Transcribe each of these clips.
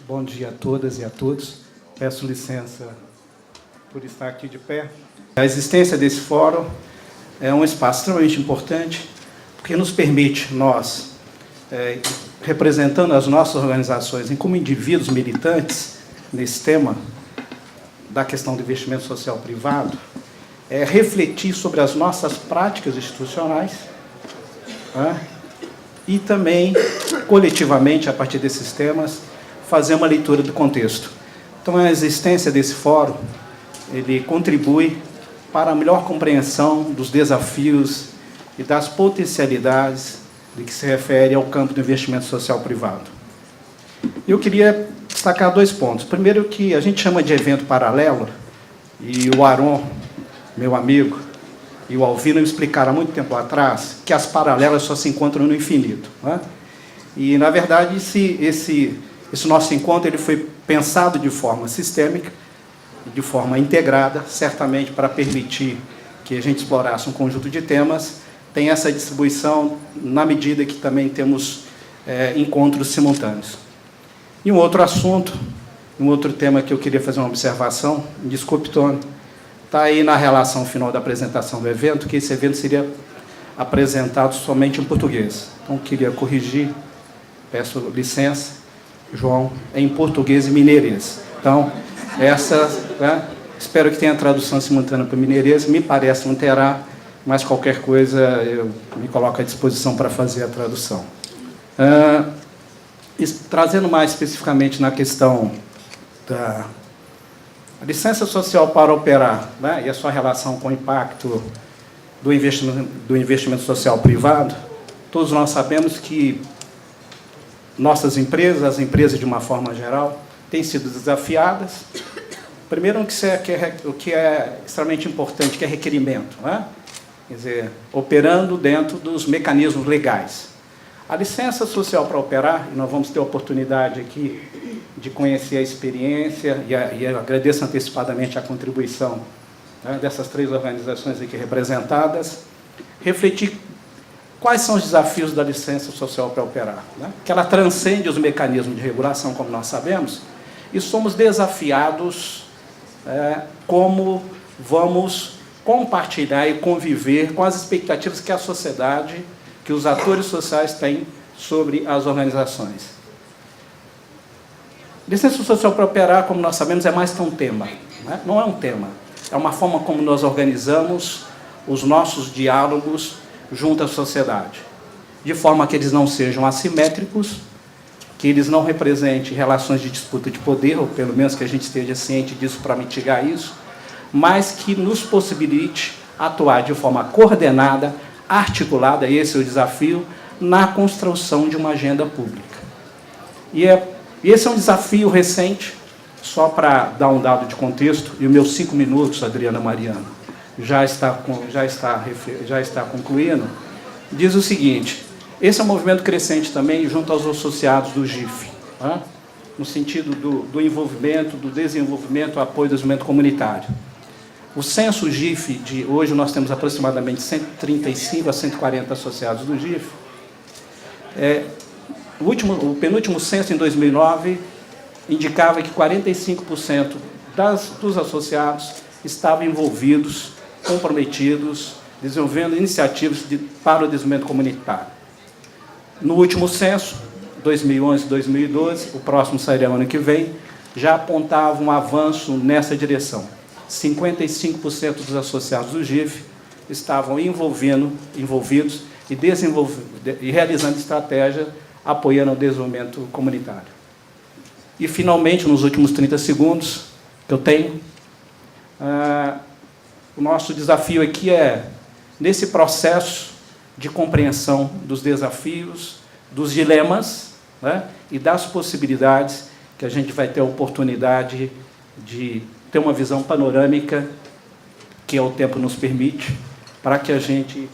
Bom dia a todas e a todos. Peço licença por estar aqui de pé. A existência desse fórum é um espaço extremamente importante, porque nos permite, nós, representando as nossas organizações e como indivíduos militantes nesse tema da questão do investimento social privado, refletir sobre as nossas práticas institucionais, e também, coletivamente, a partir desses temas, fazer uma leitura do contexto. Então, a existência desse fórum, ele contribui para a melhor compreensão dos desafios e das potencialidades de que se refere ao campo do investimento social privado. Eu queria destacar 2 pontos. Primeiro, que a gente chama de evento paralelo, e o Aron, meu amigo, e o Alvino me explicaram há muito tempo atrás que as paralelas só se encontram no infinito. E, na verdade, esse nosso encontro ele foi pensado de forma sistêmica, de forma integrada, certamente para permitir que a gente explorasse um conjunto de temas. Tem essa distribuição na medida que também temos encontros simultâneos. E um outro assunto, um outro tema que eu queria fazer uma observação, desculpe, Tony, está aí na relação final da apresentação do evento, que esse evento seria apresentado somente em português. Então, queria corrigir, peço licença, João, em português e mineirês. Então, espero que tenha tradução simultânea para mineirês, me parece não terá, mas qualquer coisa eu me coloco à disposição para fazer a tradução. Trazendo mais especificamente na questão da licença social para operar, e a sua relação com o impacto do investimento social privado, todos nós sabemos que nossas empresas, as empresas de uma forma geral, têm sido desafiadas. Primeiro, o que é extremamente importante, que é requerimento, quer dizer, operando dentro dos mecanismos legais. A licença social para operar, e nós vamos ter a oportunidade aqui de conhecer a experiência, e eu agradeço antecipadamente a contribuição dessas 3 organizações aqui representadas, refletir quais são os desafios da licença social para operar. Que ela transcende os mecanismos de regulação, como nós sabemos, e somos desafiados como vamos compartilhar e conviver com as expectativas que a sociedade, que os atores sociais têm sobre as organizações. Licença social para operar, como nós sabemos, é mais que um tema. Não é um tema. É uma forma como nós organizamos os nossos diálogos junto à sociedade, de forma que eles não sejam assimétricos, que eles não representem relações de disputa de poder, ou pelo menos que a gente esteja ciente disso para mitigar isso, mas que nos possibilite atuar de forma coordenada, articulada, esse é o desafio, na construção de uma agenda pública. E esse é um desafio recente, só para dar um dado de contexto, e os meus 5 minutos, Adriana Mariano, já está concluindo, diz o seguinte: esse é um movimento crescente também junto aos associados do GIF, no sentido do envolvimento, do desenvolvimento, apoio do desenvolvimento comunitário. O censo GIF, hoje nós temos aproximadamente 135 a 140 associados do GIF. O penúltimo censo, em 2009, indicava que 45% dos associados estavam envolvidos, comprometidos, desenvolvendo iniciativas para o desenvolvimento comunitário. No último censo, 2011 e 2012, o próximo sairá ano que vem, já apontava um avanço nessa direção. 55% dos associados do GIF estavam envolvidos e realizando estratégia apoiando o desenvolvimento comunitário. E, finalmente, nos últimos 30 segundos que eu tenho, o nosso desafio aqui é, nesse processo de compreensão dos desafios, dos dilemas, e das possibilidades, que a gente vai ter a oportunidade de ter uma visão panorâmica, que o tempo nos permite, para que a gente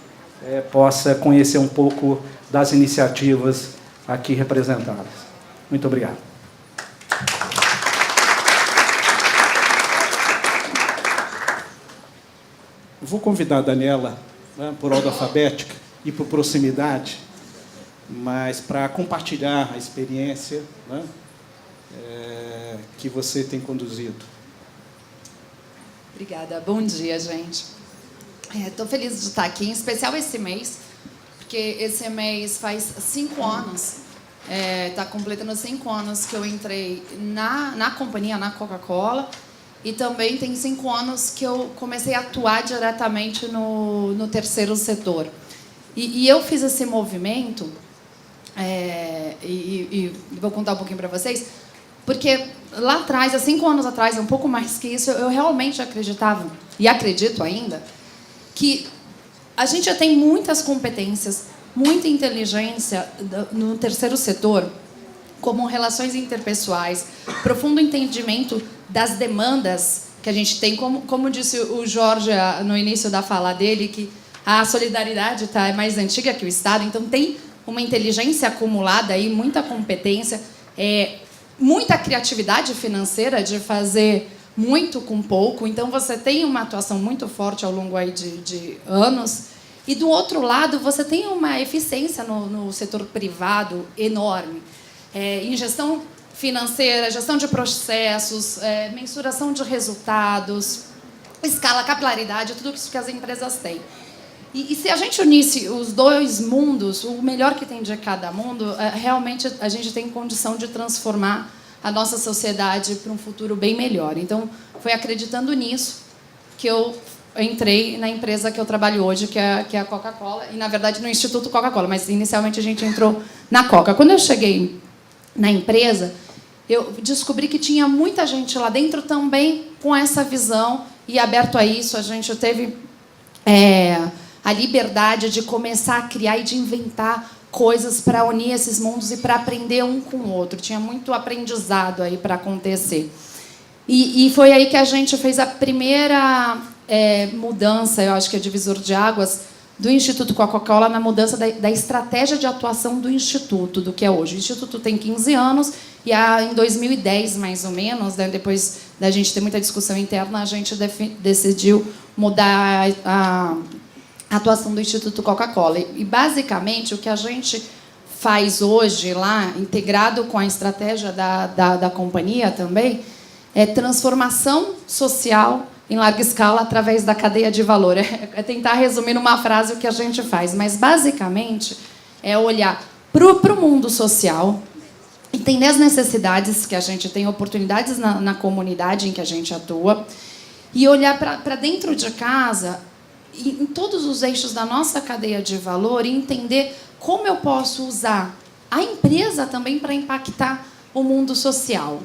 possa conhecer um pouco das iniciativas aqui representadas. Muito obrigado. Vou convidar a Daniela, por ordem alfabética e por proximidade, mas para compartilhar a experiência, que você tem conduzido. Obrigada. Bom dia, gente. Estou feliz de estar aqui, em especial esse mês, porque esse mês faz 5 anos, está completando 5 anos que eu entrei na companhia, na Coca-Cola, e também tem 5 anos que eu comecei a atuar diretamente no terceiro setor. E eu fiz esse movimento, e vou contar um pouquinho para vocês, porque lá atrás, há 5 anos atrás, um pouco mais que isso, eu realmente acreditava, e acredito ainda, que a gente já tem muitas competências, muita inteligência no terceiro setor, como relações interpessoais, profundo entendimento das demandas que a gente tem, como disse o Jorge no início da fala dele, que a solidariedade é mais antiga que o Estado, então tem uma inteligência acumulada aí, muita competência, muita criatividade financeira de fazer muito com pouco, então você tem uma atuação muito forte ao longo aí de anos, e do outro lado você tem uma eficiência no setor privado enorme, em gestão financeira, gestão de processos, mensuração de resultados, escala, capilaridade, tudo isso que as empresas têm. E se a gente unisse os dois mundos, o melhor que tem de cada mundo, realmente a gente tem condição de transformar a nossa sociedade para um futuro bem melhor. Então, foi acreditando nisso que eu entrei na empresa que eu trabalho hoje, que é a Coca-Cola, e, na verdade, no Instituto Coca-Cola, mas, inicialmente, a gente entrou na Coca. Quando eu cheguei na empresa, eu descobri que tinha muita gente lá dentro também com essa visão, e aberto a isso, a gente teve a liberdade de começar a criar e de inventar coisas para unir esses mundos e para aprender um com o outro. Tinha muito aprendizado aí para acontecer. E foi aí que a gente fez a primeira mudança, eu acho que é divisor de águas, do Instituto Coca-Cola na mudança da estratégia de atuação do Instituto, do que é hoje. O Instituto tem 15 anos e em 2010, mais ou menos, depois da gente ter muita discussão interna, a gente decidiu mudar a atuação do Instituto Coca-Cola. E, basicamente, o que a gente faz hoje lá, integrado com a estratégia da companhia também, é transformação social em larga escala através da cadeia de valor. É tentar resumir numa frase o que a gente faz, mas, basicamente, é olhar para o mundo social, entender as necessidades que a gente tem, oportunidades na comunidade em que a gente atua, e olhar para dentro de casa, em todos os eixos da nossa cadeia de valor, e entender como eu posso usar a empresa também para impactar o mundo social.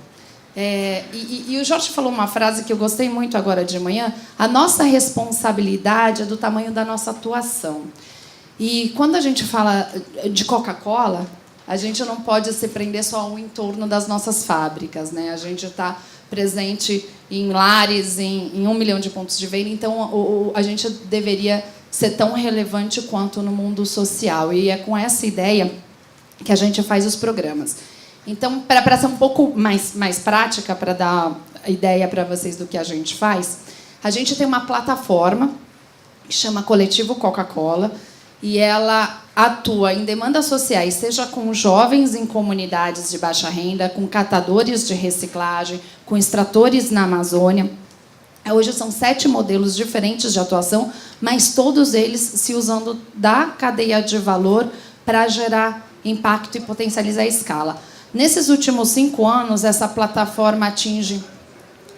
E o Jorge falou uma frase que eu gostei muito agora de manhã: a nossa responsabilidade é do tamanho da nossa atuação. E quando a gente fala de Coca-Cola, a gente não pode se prender só ao entorno das nossas fábricas, né? A gente está presente em lares, em 1 milhão de pontos de venda, então a gente deveria ser tão relevante quanto no mundo social. E é com essa ideia que a gente faz os programas. Então, para ser um pouco mais prática, para dar ideia para vocês do que a gente tem uma plataforma que chama Coletivo Coca-Cola, e ela atua em demandas sociais, seja com jovens em comunidades de baixa renda, com catadores de reciclagem, com extratores na Amazônia. Hoje são 7 modelos diferentes de atuação, mas todos eles se usando da cadeia de valor para gerar impacto e potencializar a escala. Nesses últimos 5 anos, essa plataforma atinge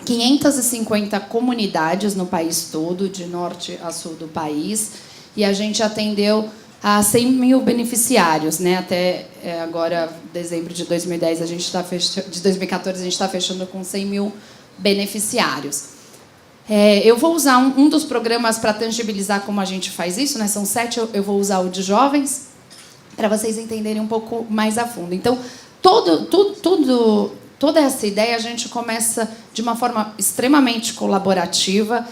550 comunidades no país todo, de norte a sul do país, e a gente atendeu a 100 mil beneficiários, né? Até agora, dezembro de 2010, a gente de 2014, a gente está fechando com 100 mil beneficiários. Eu vou usar um dos programas para tangibilizar como a gente faz isso, né? São 7, eu vou usar o de jovens, para vocês entenderem um pouco mais a fundo. Então, toda essa ideia a gente começa de uma forma extremamente colaborativa,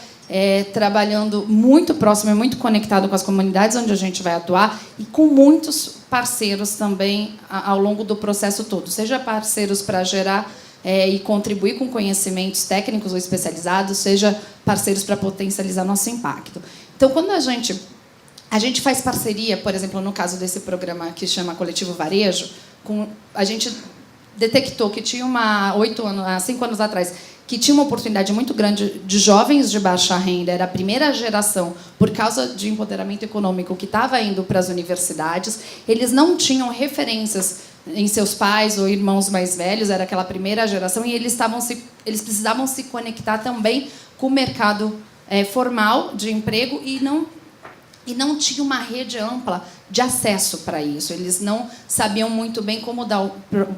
trabalhando muito próximo e muito conectado com as comunidades onde a gente vai atuar, e com muitos parceiros também ao longo do processo todo, seja parceiros para gerar e contribuir com conhecimentos técnicos ou especializados, seja parceiros para potencializar nosso impacto. Então, quando a gente faz parceria, por exemplo, no caso desse programa que chama Coletivo Varejo, a gente detectou que tinha 5 anos atrás, que tinha uma oportunidade muito grande de jovens de baixa renda, era a primeira geração, por causa de empoderamento econômico, que estava indo para as universidades. Eles não tinham referências em seus pais ou irmãos mais velhos, era aquela primeira geração, e eles precisavam se conectar também com o mercado formal de emprego e não tinha uma rede ampla de acesso para isso. Eles não sabiam muito bem como dar o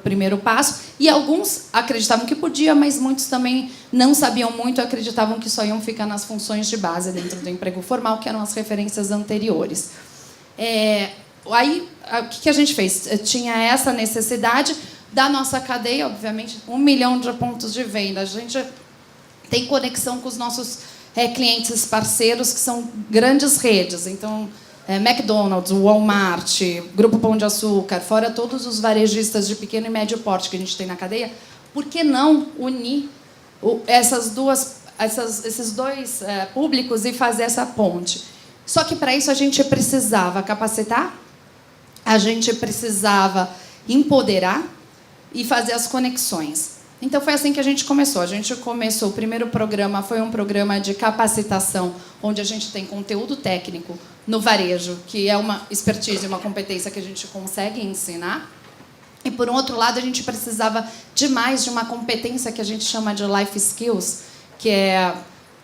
primeiro passo, e alguns acreditavam que podia, mas muitos também não sabiam muito, acreditavam que só iam ficar nas funções de base dentro do emprego formal, que eram as referências anteriores. Aí, o que a gente fez? Tinha essa necessidade da nossa cadeia, obviamente, 1 milhão de pontos de venda. A gente tem conexão com os nossos clientes parceiros, que são grandes redes. Então, McDonald's, Walmart, Grupo Pão de Açúcar, fora todos os varejistas de pequeno e médio porte que a gente tem na cadeia. Por que não unir esses dois públicos e fazer essa ponte? Só que, para isso, a gente precisava capacitar, a gente precisava empoderar e fazer as conexões. Então, foi assim que a gente começou. O primeiro programa foi um programa de capacitação, onde a gente tem conteúdo técnico no varejo, que é uma expertise, uma competência que a gente consegue ensinar. E, por um outro lado, a gente precisava de uma competência que a gente chama de life skills, que é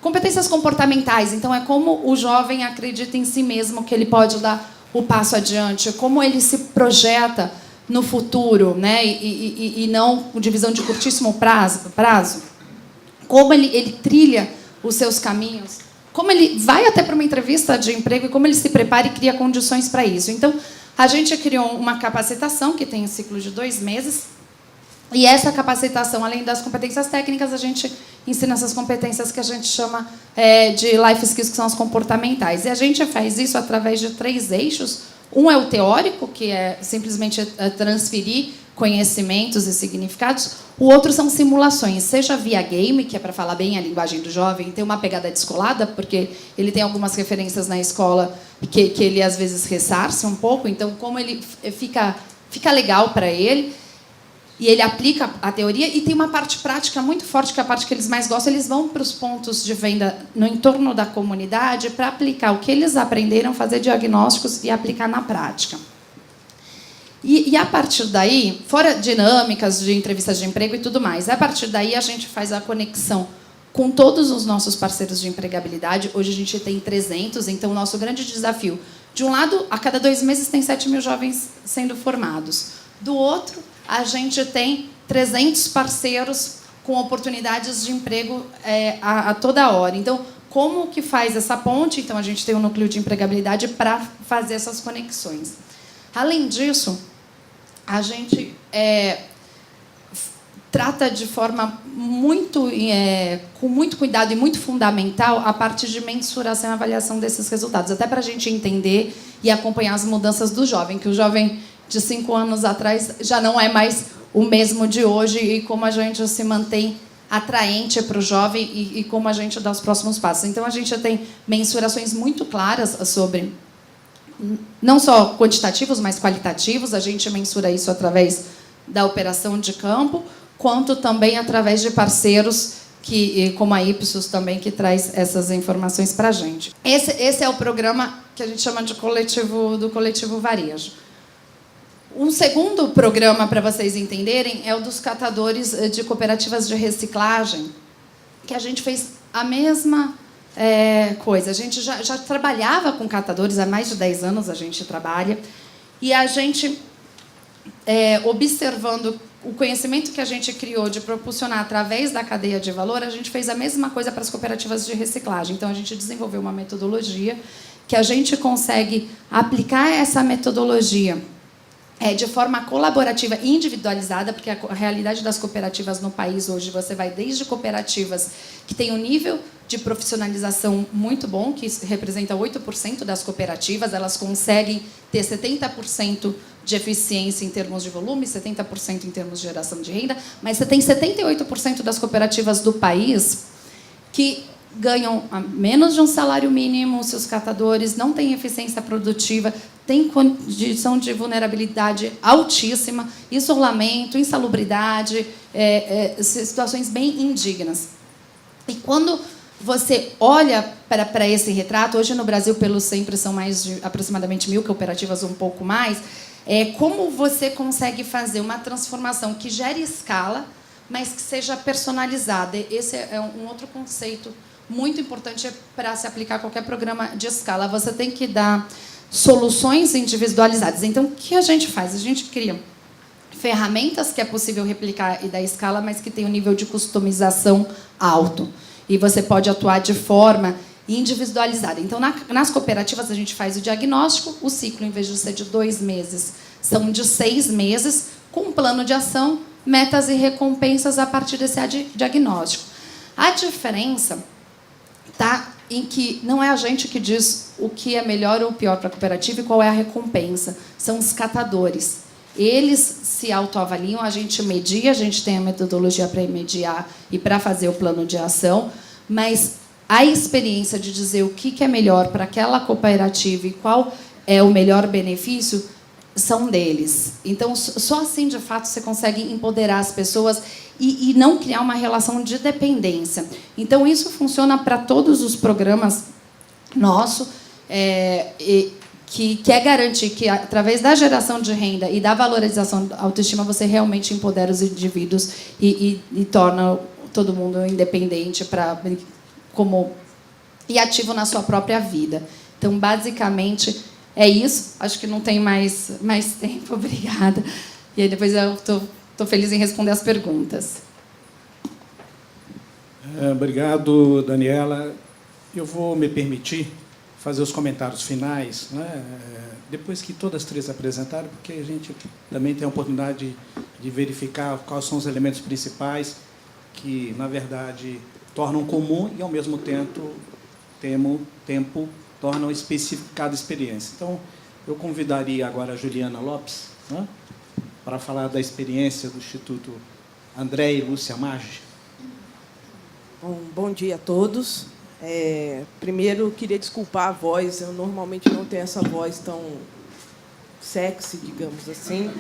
competências comportamentais. Então, é como o jovem acredita em si mesmo, que ele pode dar o passo adiante, como ele se projeta no futuro, né? E não com divisão de curtíssimo prazo, como ele trilha os seus caminhos, como ele vai até para uma entrevista de emprego e como ele se prepara e cria condições para isso. Então, a gente criou uma capacitação que tem um ciclo de 2 meses, e essa capacitação, além das competências técnicas, a gente ensina essas competências que a gente chama de life skills, que são as comportamentais. E a gente faz isso através de 3 eixos. Um é o teórico, que é simplesmente transferir conhecimentos e significados. O outro são simulações, seja via game, que é para falar bem a linguagem do jovem, tem uma pegada descolada, porque ele tem algumas referências na escola que ele, às vezes, ressarce um pouco. Então, como ele fica legal para ele, e ele aplica a teoria, e tem uma parte prática muito forte, que é a parte que eles mais gostam. Eles vão para os pontos de venda no entorno da comunidade para aplicar o que eles aprenderam, fazer diagnósticos e aplicar na prática. E a partir daí, fora dinâmicas de entrevistas de emprego e tudo mais, a partir daí a gente faz a conexão com todos os nossos parceiros de empregabilidade. Hoje a gente tem 300, então o nosso grande desafio, de um lado, a cada 2 meses tem 7 mil jovens sendo formados. Do outro, a gente tem 300 parceiros com oportunidades de emprego a toda hora. Então, como que faz essa ponte? Então, a gente tem um núcleo de empregabilidade para fazer essas conexões. Além disso, a gente trata de forma com muito cuidado e muito fundamental a parte de mensuração e avaliação desses resultados, até para a gente entender e acompanhar as mudanças do jovem, que o jovem de 5 anos atrás já não é mais o mesmo de hoje, e como a gente se mantém atraente para o jovem e como a gente dá os próximos passos. Então, a gente tem mensurações muito claras sobre, não só quantitativos, mas qualitativos. A gente mensura isso através da operação de campo, quanto também através de parceiros, como a Ipsos também, que traz essas informações para a gente. Esse é o programa que a gente chama de do Coletivo Varejo. Um segundo programa, para vocês entenderem, é o dos catadores de cooperativas de reciclagem, que a gente fez a mesma coisa. A gente já trabalhava com catadores há mais de 10 anos, a gente trabalha, e a gente, observando o conhecimento que a gente criou de propulsionar através da cadeia de valor, a gente fez a mesma coisa para as cooperativas de reciclagem. Então, a gente desenvolveu uma metodologia que a gente consegue aplicar essa metodologia de forma colaborativa e individualizada, porque a realidade das cooperativas no país hoje, você vai desde cooperativas que têm um nível de profissionalização muito bom, que representa 8% das cooperativas, elas conseguem ter 70% de eficiência em termos de volume, 70% em termos de geração de renda, mas você tem 78% das cooperativas do país que ganham menos de um salário mínimo, seus catadores não têm eficiência produtiva, têm condição de vulnerabilidade altíssima, isolamento, insalubridade, situações bem indignas. E quando você olha para esse retrato, hoje no Brasil, pelo Sempre, são mais de aproximadamente 1.000 cooperativas, um pouco mais, como você consegue fazer uma transformação que gere escala, mas que seja personalizada. Esse é um outro conceito muito importante para se aplicar a qualquer programa de escala. Você tem que dar soluções individualizadas. Então, o que a gente faz? A gente cria ferramentas que é possível replicar e dar escala, mas que tem um nível de customização alto. E você pode atuar de forma individualizada. Então, nas cooperativas, a gente faz o diagnóstico, o ciclo, em vez de ser de 2 meses, são de 6 meses, com um plano de ação, metas e recompensas a partir desse diagnóstico. A diferença está em que não é a gente que diz o que é melhor ou pior para a cooperativa e qual é a recompensa. São os catadores. Eles se autoavaliam, a gente media, a gente tem a metodologia para mediar e para fazer o plano de ação, mas a experiência de dizer o que é melhor para aquela cooperativa e qual é o melhor benefício são deles. Então, só assim, de fato, você consegue empoderar as pessoas e não criar uma relação de dependência. Então, isso funciona para todos os programas nossos, que é garantir que, através da geração de renda e da valorização da autoestima, você realmente empodera os indivíduos e torna todo mundo independente e ativo na sua própria vida. Então, basicamente, é isso. Acho que não tem mais tempo. Obrigada. E aí depois eu estou feliz em responder as perguntas. Obrigado, Daniela. Eu vou me permitir fazer os comentários finais, né? Depois que todas as três apresentaram, porque a gente também tem a oportunidade de verificar quais são os elementos principais que, na verdade, tornam comum e, ao mesmo tempo tornam específica cada experiência. Então, eu convidaria agora a Juliana Lopes, né, para falar da experiência do Instituto André e Lúcia Maggi. Bom dia a todos. Primeiro, queria desculpar a voz. Eu normalmente não tenho essa voz tão sexy, digamos assim.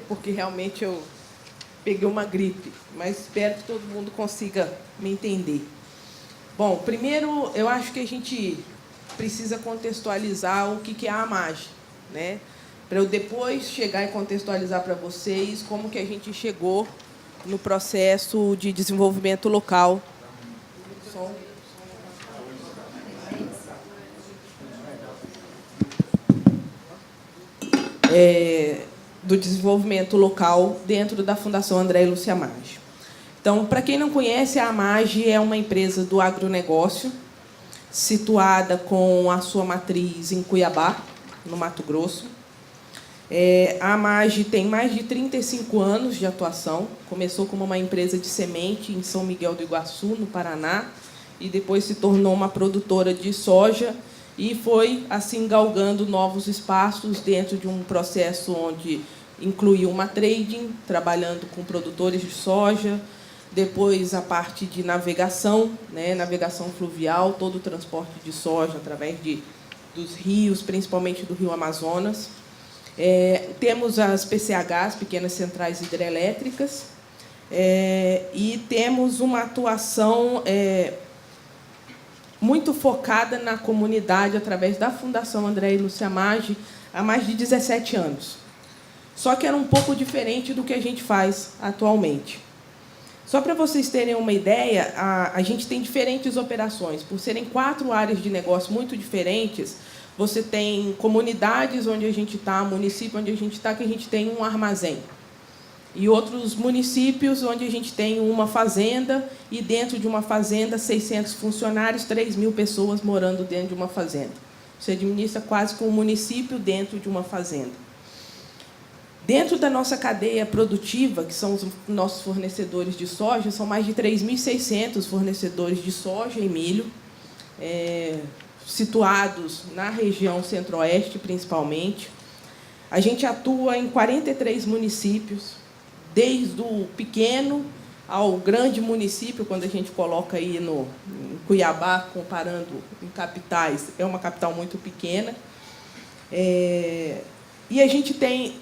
Porque realmente eu peguei uma gripe, mas espero que todo mundo consiga me entender. Bom, primeiro, eu acho que a gente precisa contextualizar o que é a Maggi, né? Para eu depois chegar e contextualizar para vocês como que a gente chegou no processo de desenvolvimento local. Do desenvolvimento local dentro da Fundação André e Lúcia Maggi. Então, para quem não conhece, a Maggi é uma empresa do agronegócio, situada com a sua matriz em Cuiabá, no Mato Grosso. A Maggi tem mais de 35 anos de atuação. Começou como uma empresa de semente em São Miguel do Iguaçu, no Paraná, e depois se tornou uma produtora de soja e foi, assim, galgando novos espaços dentro de um processo onde incluiu uma trading, trabalhando com produtores de soja, depois a parte de navegação, né, navegação fluvial, todo o transporte de soja através dos rios, principalmente do Rio Amazonas. Temos as PCHs, Pequenas Centrais Hidrelétricas, e temos uma atuação muito focada na comunidade através da Fundação André e Lúcia Maggi há mais de 17 anos. Só que era um pouco diferente do que a gente faz atualmente. Só para vocês terem uma ideia, a gente tem diferentes operações. Por serem 4 áreas de negócio muito diferentes, você tem comunidades onde a gente está, município onde a gente está, que a gente tem um armazém. E outros municípios onde a gente tem uma fazenda, e dentro de uma fazenda, 600 funcionários, 3.000 pessoas morando dentro de uma fazenda. Você administra quase que um município dentro de uma fazenda. Dentro da nossa cadeia produtiva, que são os nossos fornecedores de soja, são mais de 3.600 fornecedores de soja e milho, situados na região centro-oeste, principalmente. A gente atua em 43 municípios, desde o pequeno, ao grande município, quando a gente coloca aí no em Cuiabá, comparando em capitais, é uma capital muito pequena. E a gente tem,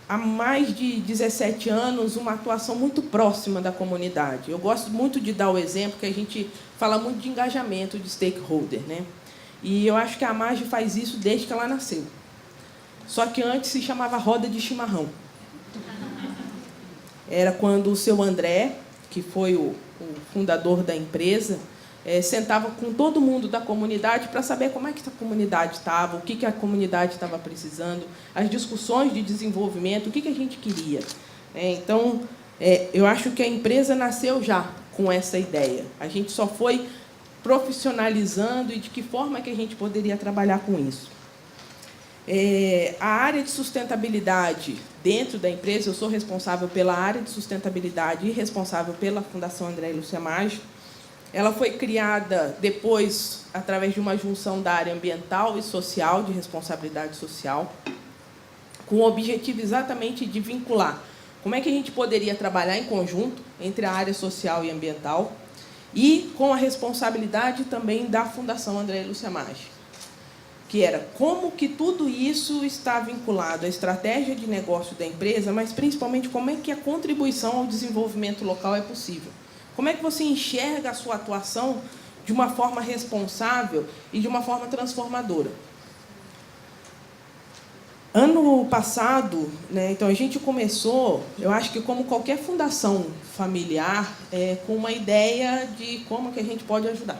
há mais de 17 anos, uma atuação muito próxima da comunidade. Eu gosto muito de dar o exemplo que a gente fala muito de engajamento de stakeholder, né? E eu acho que a AMAGE faz isso desde que ela nasceu. Só que antes se chamava roda de chimarrão. Era quando o seu André, que foi o fundador da empresa, sentava com todo mundo da comunidade para saber como é que a comunidade estava, o que a comunidade estava precisando, as discussões de desenvolvimento, o que a gente queria. Então, eu acho que a empresa nasceu já com essa ideia. A gente só foi profissionalizando e de que forma que a gente poderia trabalhar com isso. A área de sustentabilidade dentro da empresa, eu sou responsável pela área de sustentabilidade e responsável pela Fundação André e Lúcia Maggi. Ela foi criada depois através de uma junção da área ambiental e social, de responsabilidade social, com o objetivo exatamente de vincular como é que a gente poderia trabalhar em conjunto entre a área social e ambiental e com a responsabilidade também da Fundação André e Lúcia Maggi, que era como que tudo isso está vinculado à estratégia de negócio da empresa, mas principalmente como é que a contribuição ao desenvolvimento local é possível. Como é que você enxerga a sua atuação de uma forma responsável e de uma forma transformadora? Ano passado, né, então a gente começou, eu acho que como qualquer fundação familiar, com uma ideia de como que a gente pode ajudar,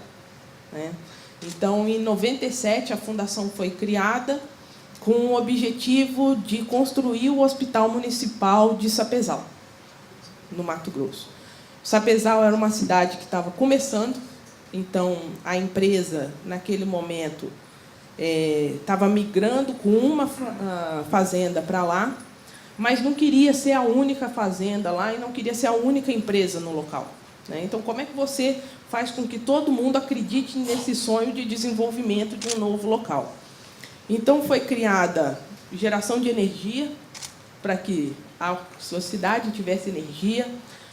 né? Então, em 97, a fundação foi criada com o objetivo de construir o Hospital Municipal de Sapezal, no Mato Grosso. Sapezal era uma cidade que estava começando, então a empresa, naquele momento, estava migrando com uma fazenda para lá, mas não queria ser a única fazenda lá e não queria ser a única empresa no local. Então, como é que você faz com que todo mundo acredite nesse sonho de desenvolvimento de um novo local? Então, foi criada geração de energia para que a sua cidade tivesse energia,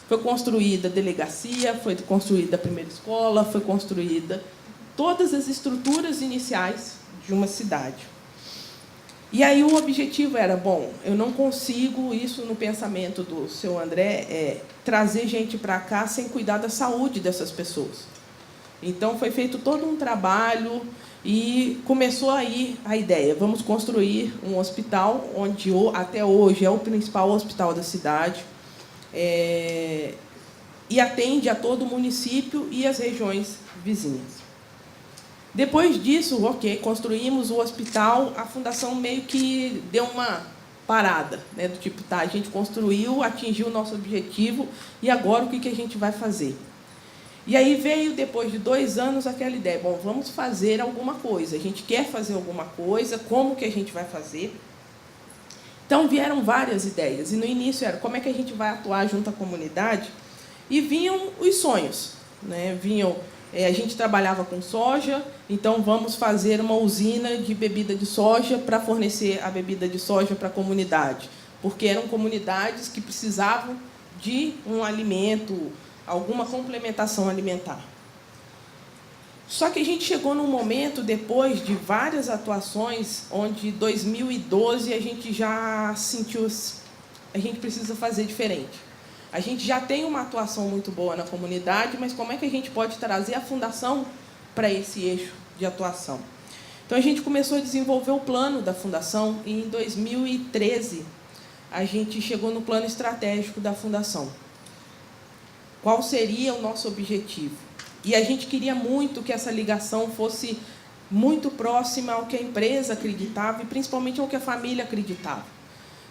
foi construída a delegacia, foi construída a primeira escola, foi construída todas as estruturas iniciais de uma cidade. E aí o objetivo era, bom, eu não consigo, isso no pensamento do seu André, trazer gente para cá sem cuidar da saúde dessas pessoas. Então, foi feito todo um trabalho e começou aí a ideia, vamos construir um hospital, onde até hoje é o principal hospital da cidade, e atende a todo o município e as regiões vizinhas. Depois disso, construímos o hospital, a fundação meio que deu uma parada, né, do tipo, tá, a gente construiu, atingiu o nosso objetivo, e agora o que a gente vai fazer? E aí veio, depois de 2 anos, aquela ideia, bom, vamos fazer alguma coisa, a gente quer fazer alguma coisa, como que a gente vai fazer? Então, vieram várias ideias, e no início era como é que a gente vai atuar junto à comunidade, e vinham os sonhos, né? A gente trabalhava com soja, então vamos fazer uma usina de bebida de soja para fornecer a bebida de soja para a comunidade, porque eram comunidades que precisavam de um alimento, alguma complementação alimentar. Só que a gente chegou num momento, depois de várias atuações, onde em 2012 a gente já sentiu, a gente precisa fazer diferente. A gente já tem uma atuação muito boa na comunidade, mas como é que a gente pode trazer a fundação para esse eixo de atuação? Então, a gente começou a desenvolver o plano da fundação e, em 2013, a gente chegou no plano estratégico da fundação. Qual seria o nosso objetivo? E a gente queria muito que essa ligação fosse muito próxima ao que a empresa acreditava e, principalmente, ao que a família acreditava.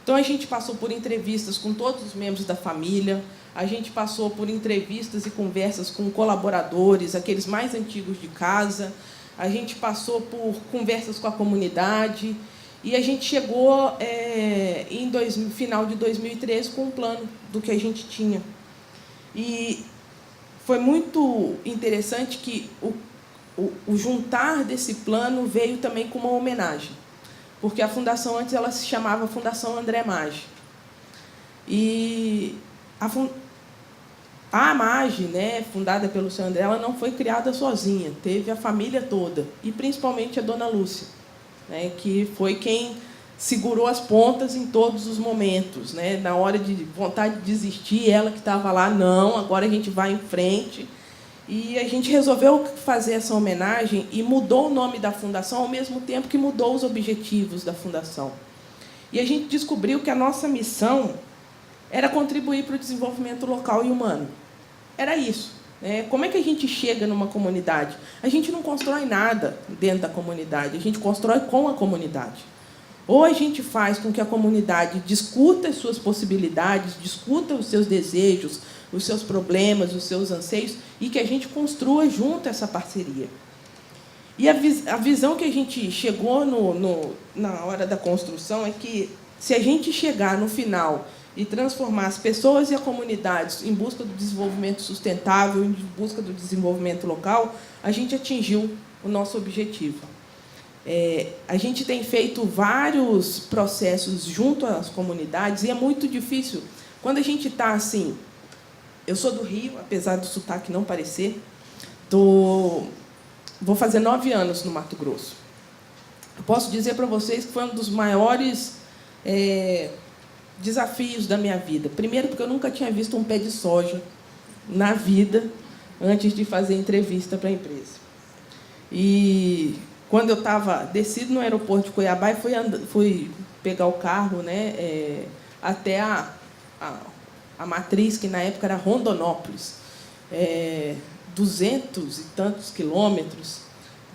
Então, a gente passou por entrevistas com todos os membros da família, a gente passou por entrevistas e conversas com colaboradores, aqueles mais antigos de casa, a gente passou por conversas com a comunidade, e a gente chegou, no final de 2013, com um plano do que a gente tinha. E foi muito interessante que o juntar desse plano veio também com uma homenagem, porque a fundação antes ela se chamava Fundação André Maggi. E A AMAGE, né, fundada pelo seu André, ela não foi criada sozinha, teve a família toda, e principalmente a dona Lúcia, né, que foi quem segurou as pontas em todos os momentos, né? Na hora de vontade de desistir, ela que estava lá, não, agora a gente vai em frente. E a gente resolveu fazer essa homenagem e mudou o nome da fundação ao mesmo tempo que mudou os objetivos da fundação. E a gente descobriu que a nossa missão era contribuir para o desenvolvimento local e humano. Era isso, né? Como é que a gente chega numa comunidade? A gente não constrói nada dentro da comunidade, a gente constrói com a comunidade. Ou a gente faz com que a comunidade discuta as suas possibilidades, discuta os seus desejos, os seus problemas, os seus anseios, e que a gente construa junto essa parceria. E a visão que a gente chegou na hora da construção é que, se a gente chegar no final e transformar as pessoas e a comunidade em busca do desenvolvimento sustentável, em busca do desenvolvimento local, a gente atingiu o nosso objetivo. A gente tem feito vários processos junto às comunidades e é muito difícil. Quando a gente está assim... Eu sou do Rio, apesar do sotaque não parecer. Vou fazer 9 anos no Mato Grosso. Eu posso dizer para vocês que foi um dos maiores desafios da minha vida. Primeiro, porque eu nunca tinha visto um pé de soja na vida antes de fazer entrevista para a empresa. E... quando eu estava descido no aeroporto de Cuiabá e fui pegar o carro, né, até a matriz, que na época era Rondonópolis, 200 e tantos quilômetros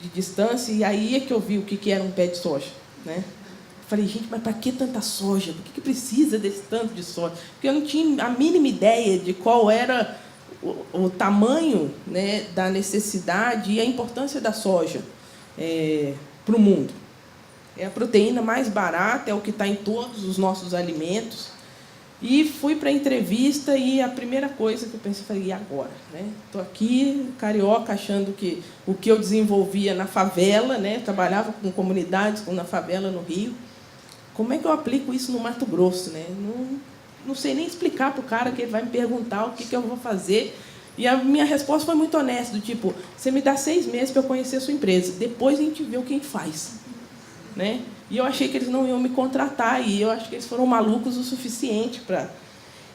de distância, e aí é que eu vi o que era um pé de soja, né? Falei, gente, mas para que tanta soja? Por que precisa desse tanto de soja? Porque eu não tinha a mínima ideia de qual era o tamanho, né, da necessidade e a importância da soja para o mundo. É a proteína mais barata, é o que está em todos os nossos alimentos. E fui para a entrevista e a primeira coisa que eu pensei, falei, e agora? Estou aqui, carioca, achando que o que eu desenvolvia na favela, né, trabalhava com comunidades, na favela no Rio, como é que eu aplico isso no Mato Grosso? Né? Não sei nem explicar para o cara, que ele vai me perguntar o que eu vou fazer. E a minha resposta foi muito honesta, do tipo, você me dá 6 meses para eu conhecer a sua empresa, depois a gente vê o que a gente faz. Né? E eu achei que eles não iam me contratar, e eu acho que eles foram malucos o suficiente para...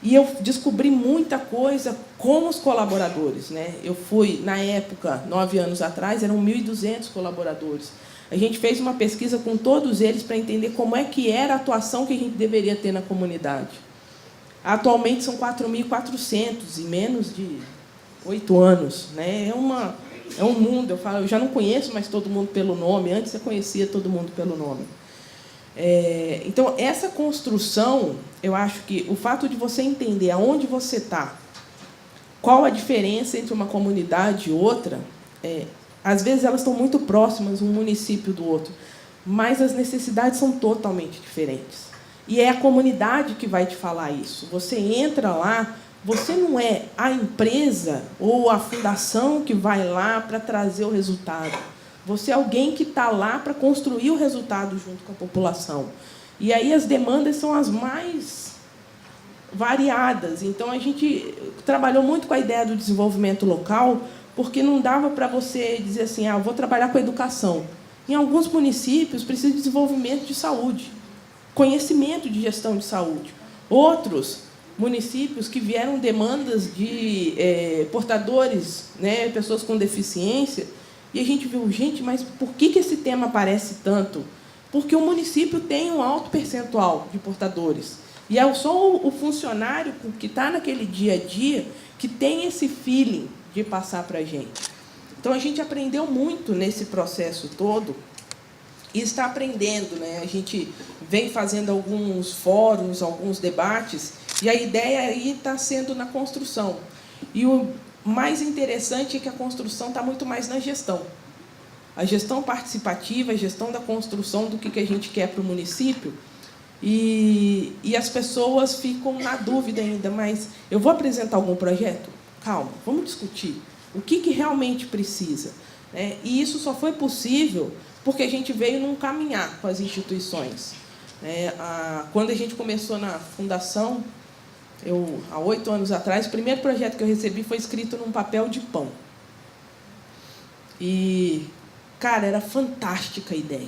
E eu descobri muita coisa com os colaboradores. Né? Eu fui, na época, 9 anos atrás, eram 1.200 colaboradores. A gente fez uma pesquisa com todos eles para entender como é que era a atuação que a gente deveria ter na comunidade. Atualmente são 4.400, em menos de 8 anos. Né? É um mundo. Eu já não conheço mais todo mundo pelo nome. Antes eu conhecia todo mundo pelo nome. Então, essa construção, eu acho que o fato de você entender aonde você está, qual a diferença entre uma comunidade e outra, às vezes elas estão muito próximas, um município do outro, mas as necessidades são totalmente diferentes. E é a comunidade que vai te falar isso. Você entra lá, você não é a empresa ou a fundação que vai lá para trazer o resultado. Você é alguém que está lá para construir o resultado junto com a população. E aí as demandas são as mais variadas. Então, a gente trabalhou muito com a ideia do desenvolvimento local, porque não dava para você dizer assim, vou trabalhar com a educação. Em alguns municípios, precisa de desenvolvimento de saúde, conhecimento de gestão de saúde. Outros municípios que vieram demandas de portadores, né, pessoas com deficiência, e a gente viu, gente, mas por que esse tema aparece tanto? Porque o município tem um alto percentual de portadores. E é só o funcionário que está naquele dia a dia que tem esse feeling de passar para a gente. Então, a gente aprendeu muito nesse processo todo e está aprendendo. Né? A gente vem fazendo alguns fóruns, alguns debates, e a ideia aí está sendo na construção. E o mais interessante é que a construção está muito mais na gestão. A gestão participativa, a gestão da construção do que a gente quer para o município. E as pessoas ficam na dúvida ainda, mas eu vou apresentar algum projeto? Calma, vamos discutir. O que realmente precisa? E isso só foi possível porque a gente veio num caminhar com as instituições. Quando a gente começou na fundação, há 8 anos atrás, o primeiro projeto que eu recebi foi escrito num papel de pão. E, cara, era fantástica a ideia.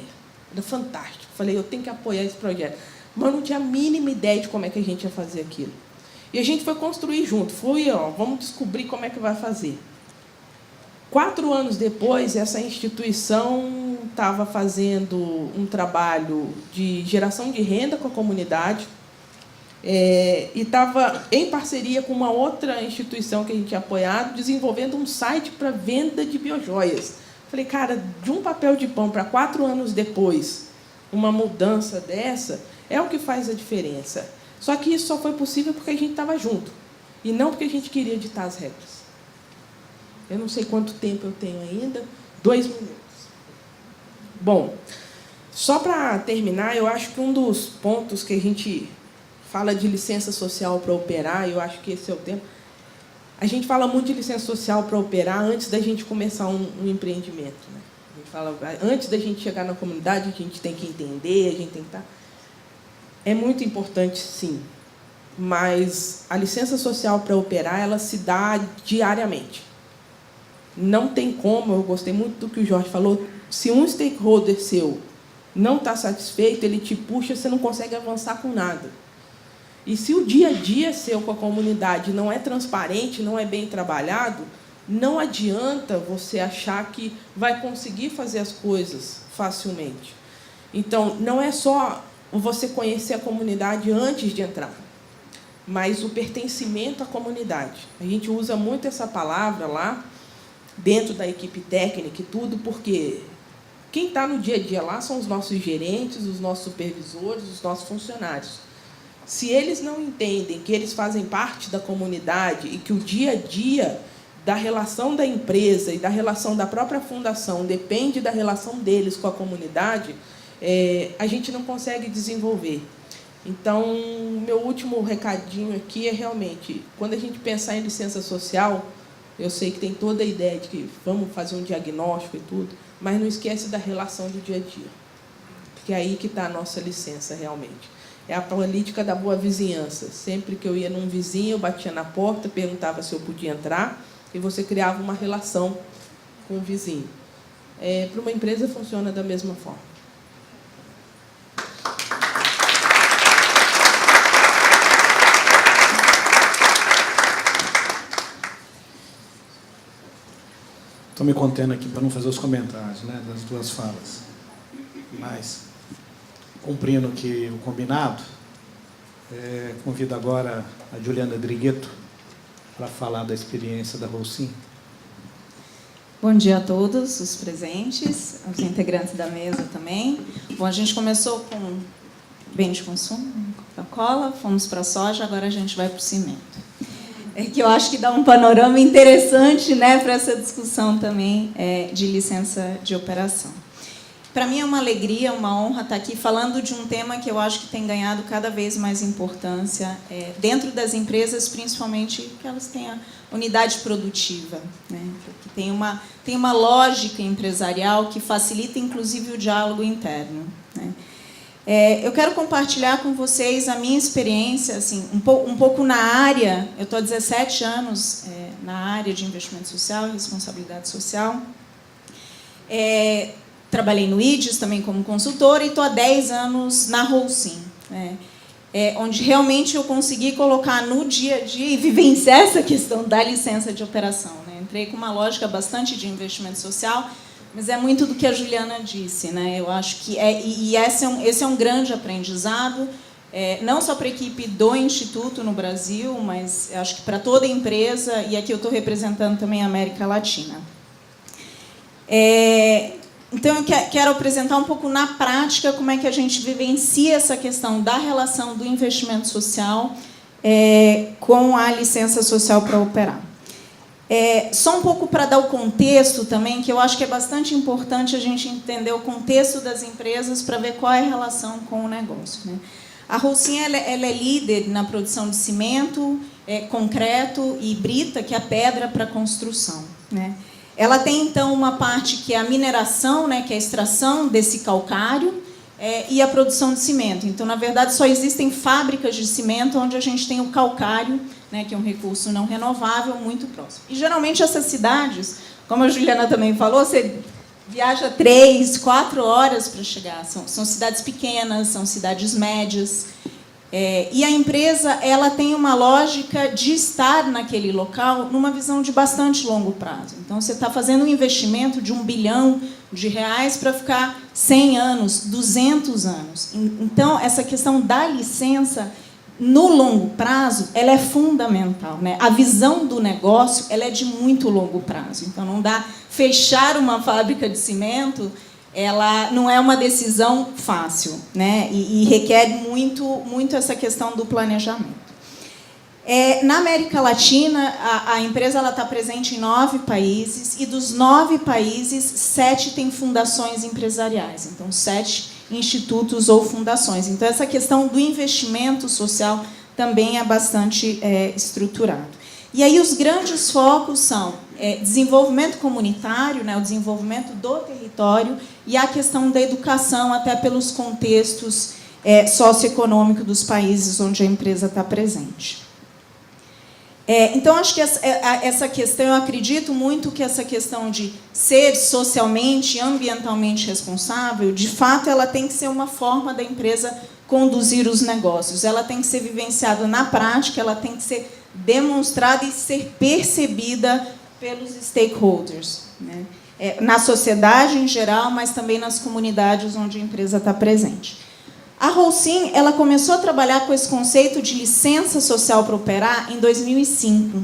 Era fantástico. Falei, eu tenho que apoiar esse projeto. Mas eu não tinha a mínima ideia de como é que a gente ia fazer aquilo. E a gente foi construir junto. Vamos descobrir como é que vai fazer. 4 anos depois, essa instituição estava fazendo um trabalho de geração de renda com a comunidade, e estava em parceria com uma outra instituição que a gente tinha apoiado, desenvolvendo um site para venda de biojoias. Falei, cara, de um papel de pão para 4 anos depois, uma mudança dessa, é o que faz a diferença. Só que isso só foi possível porque a gente estava junto, e não porque a gente queria ditar as regras. Eu não sei quanto tempo eu tenho ainda, 2 minutos. Bom, só para terminar, eu acho que um dos pontos que a gente fala de licença social para operar, eu acho que esse é o tema. A gente fala muito de licença social para operar antes da gente começar um empreendimento, né? A gente fala, antes da gente chegar na comunidade, a gente tem que entender, a gente tem que estar... É muito importante, sim, mas a licença social para operar, ela se dá diariamente. Não tem como, eu gostei muito do que o Jorge falou, se um stakeholder seu não está satisfeito, ele te puxa, você não consegue avançar com nada. E se o dia a dia seu com a comunidade não é transparente, não é bem trabalhado, não adianta você achar que vai conseguir fazer as coisas facilmente. Então, não é só você conhecer a comunidade antes de entrar, mas o pertencimento à comunidade. A gente usa muito essa palavra lá, dentro da equipe técnica e tudo, porque quem está no dia a dia lá são os nossos gerentes, os nossos supervisores, os nossos funcionários. Se eles não entendem que eles fazem parte da comunidade e que o dia a dia da relação da empresa e da relação da própria fundação depende da relação deles com a comunidade, a gente não consegue desenvolver. Então, meu último recadinho aqui é realmente, quando a gente pensar em licença social, eu sei que tem toda a ideia de que vamos fazer um diagnóstico e tudo, mas não esquece da relação do dia a dia, porque é aí que está a nossa licença realmente. É a política da boa vizinhança. Sempre que eu ia num vizinho, eu batia na porta, perguntava se eu podia entrar, e você criava uma relação com o vizinho. Para uma empresa, funciona da mesma forma. Estou me contendo aqui para não fazer os comentários, né, das duas falas. Mas, cumprindo aqui o combinado, convido agora a Juliana Drigueto para falar da experiência da Holcim. Bom dia a todos os presentes, aos integrantes da mesa também. Bom, a gente começou com bem de consumo, Coca-Cola, fomos para a soja, agora a gente vai para o cimento. Que eu acho que dá um panorama interessante, né, para essa discussão também de licença de operação. Para mim é uma alegria, uma honra estar aqui falando de um tema que eu acho que tem ganhado cada vez mais importância dentro das empresas, principalmente que elas têm a unidade produtiva, né, que tem uma lógica empresarial que facilita, inclusive, o diálogo interno, né. Eu quero compartilhar com vocês a minha experiência, assim, um pouco na área. Eu estou há 17 anos na área de investimento social e responsabilidade social. Trabalhei no IDES também como consultora e estou há 10 anos na Holcim, né, onde realmente eu consegui colocar no dia a dia e vivenciar essa questão da licença de operação, né. Entrei com uma lógica bastante de investimento social, mas é muito do que a Juliana disse, né? Eu acho que esse é um grande aprendizado, não só para a equipe do Instituto no Brasil, mas eu acho que para toda a empresa, e aqui eu estou representando também a América Latina. Então, eu quero apresentar um pouco na prática como é que a gente vivencia essa questão da relação do investimento social com a licença social para operar. Só um pouco para dar o contexto também, que eu acho que é bastante importante a gente entender o contexto das empresas para ver qual é a relação com o negócio, né? A Holcim ela é líder na produção de cimento, concreto e brita, que é a pedra para construção, né? Ela tem, então, uma parte que é a mineração, né, que é a extração desse calcário, e a produção de cimento. Então, na verdade, só existem fábricas de cimento onde a gente tem o calcário, né, que é um recurso não renovável, muito próximo. E, geralmente, essas cidades, como a Juliana também falou, você viaja 3, 4 horas para chegar. São cidades pequenas, são cidades médias. E a empresa ela tem uma lógica de estar naquele local numa visão de bastante longo prazo. Então, você está fazendo um investimento de R$1 bilhão para ficar 100 anos, 200 anos. Então, essa questão da licença, no longo prazo, ela é fundamental, né? A visão do negócio ela é de muito longo prazo. Então, não dá fechar uma fábrica de cimento, ela não é uma decisão fácil, né? E requer muito essa questão do planejamento. Na América Latina, a empresa está presente em 9 países, e dos 9 países, 7 têm fundações empresariais. Então, 7 institutos ou fundações. Então, essa questão do investimento social também é bastante estruturado. E aí os grandes focos são desenvolvimento comunitário, né, o desenvolvimento do território, e a questão da educação, até pelos contextos socioeconômicos dos países onde a empresa está presente. Então, acho que essa questão, eu acredito muito que essa questão de ser socialmente e ambientalmente responsável, de fato, ela tem que ser uma forma da empresa conduzir os negócios. Ela tem que ser vivenciada na prática, ela tem que ser demonstrada e ser percebida pelos stakeholders, né? Na sociedade em geral, mas também nas comunidades onde a empresa está presente. A Holcim, ela começou a trabalhar com esse conceito de licença social para operar em 2005.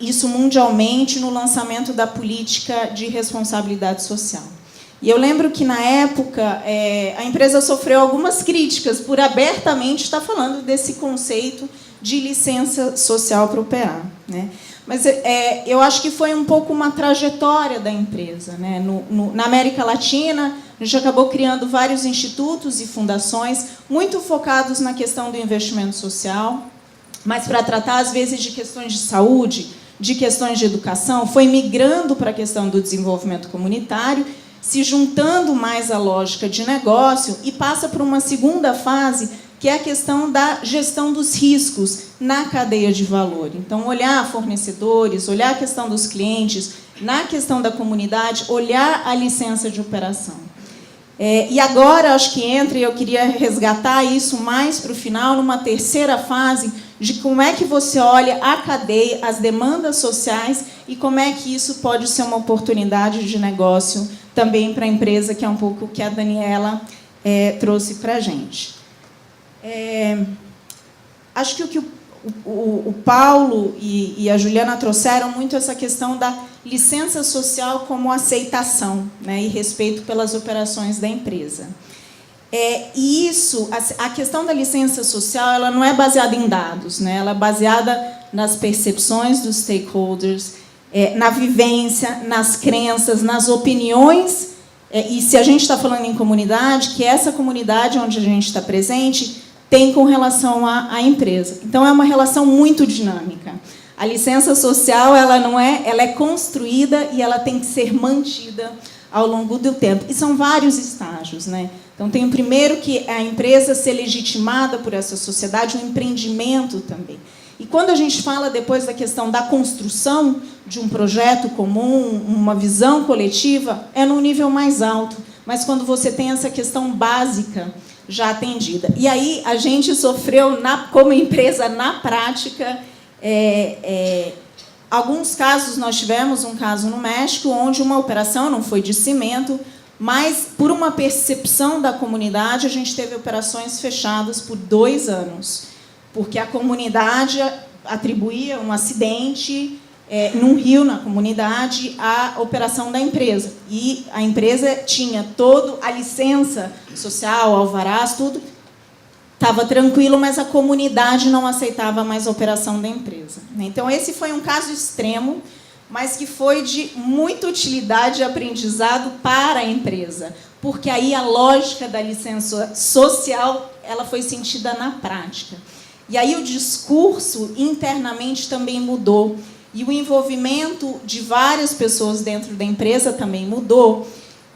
Isso mundialmente no lançamento da política de responsabilidade social. E eu lembro que, na época, a empresa sofreu algumas críticas por abertamente estar falando desse conceito de licença social para operar, né? Mas eu acho que foi um pouco uma trajetória da empresa, né? Na América Latina, a gente acabou criando vários institutos e fundações muito focados na questão do investimento social, mas para tratar, às vezes, de questões de saúde, de questões de educação, foi migrando para a questão do desenvolvimento comunitário, se juntando mais à lógica de negócio, e passa por uma segunda fase, que é a questão da gestão dos riscos na cadeia de valor. Então, olhar fornecedores, olhar a questão dos clientes, na questão da comunidade, olhar a licença de operação. E agora, acho que entra, e eu queria resgatar isso mais para o final, numa terceira fase, de como é que você olha a cadeia, as demandas sociais, e como é que isso pode ser uma oportunidade de negócio também para a empresa, que é um pouco o que a Daniela trouxe para a gente. Acho que o que o Paulo e a Juliana trouxeram muito essa questão da licença social como aceitação, né, e respeito pelas operações da empresa. E isso, a questão da licença social, ela não é baseada em dados, né, ela é baseada nas percepções dos stakeholders, na vivência, nas crenças, nas opiniões, e se a gente está falando em comunidade, que essa comunidade onde a gente está presente tem com relação à empresa. Então, é uma relação muito dinâmica. A licença social, ela é construída e ela tem que ser mantida ao longo do tempo. E são vários estágios, né? Então, tem o primeiro, que é a empresa ser legitimada por essa sociedade, um empreendimento também. E quando a gente fala depois da questão da construção de um projeto comum, uma visão coletiva, é no nível mais alto. Mas quando você tem essa questão básica já atendida. E aí a gente sofreu, como empresa, na prática, alguns casos. Nós tivemos um caso no México, onde uma operação não foi de cimento, mas, por uma percepção da comunidade, a gente teve operações fechadas por 2 anos, porque a comunidade atribuía um acidente num rio, na comunidade, à operação da empresa. E a empresa tinha toda a licença social, alvarás, tudo. Estava tranquilo, mas a comunidade não aceitava mais a operação da empresa. Então, esse foi um caso extremo, mas que foi de muita utilidade e aprendizado para a empresa, porque aí a lógica da licença social ela foi sentida na prática. E aí o discurso internamente também mudou, e o envolvimento de várias pessoas dentro da empresa também mudou.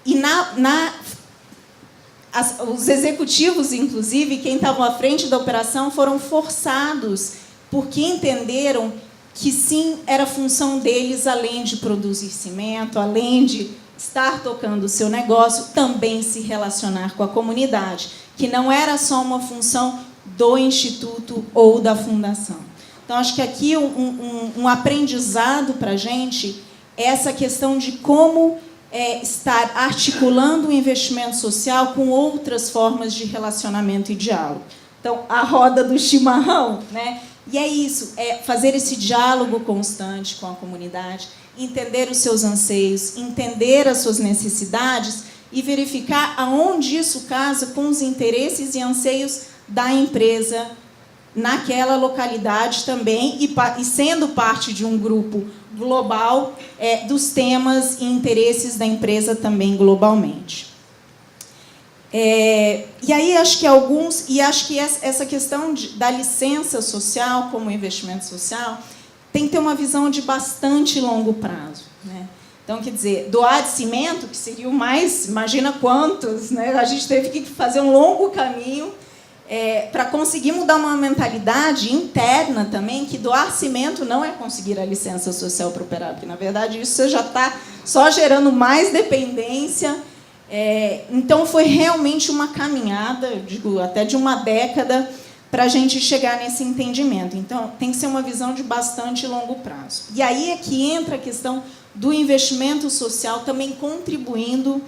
E os executivos, inclusive, quem estavam à frente da operação, foram forçados, porque entenderam que sim, era função deles, além de produzir cimento, além de estar tocando o seu negócio, também se relacionar com a comunidade, que não era só uma função do instituto ou da fundação. Então, acho que aqui um aprendizado para a gente é essa questão de como estar articulando o investimento social com outras formas de relacionamento e diálogo. Então, a roda do chimarrão, né? E é isso, é fazer esse diálogo constante com a comunidade, entender os seus anseios, entender as suas necessidades e verificar aonde isso casa com os interesses e anseios da empresa naquela localidade também, e sendo parte de um grupo global dos temas e interesses da empresa também globalmente. E aí acho que essa questão da licença social como investimento social tem que ter uma visão de bastante longo prazo, né? Então, quer dizer, doar de cimento, que seria o mais, imagina quantos, né? A gente teve que fazer um longo caminho para conseguir mudar uma mentalidade interna também, que doar cimento não é conseguir a licença social para operar, porque, na verdade, isso já está só gerando mais dependência. Então, foi realmente uma caminhada, eu digo, até de uma década, para a gente chegar nesse entendimento. Então, tem que ser uma visão de bastante longo prazo. E aí é que entra a questão do investimento social também contribuindo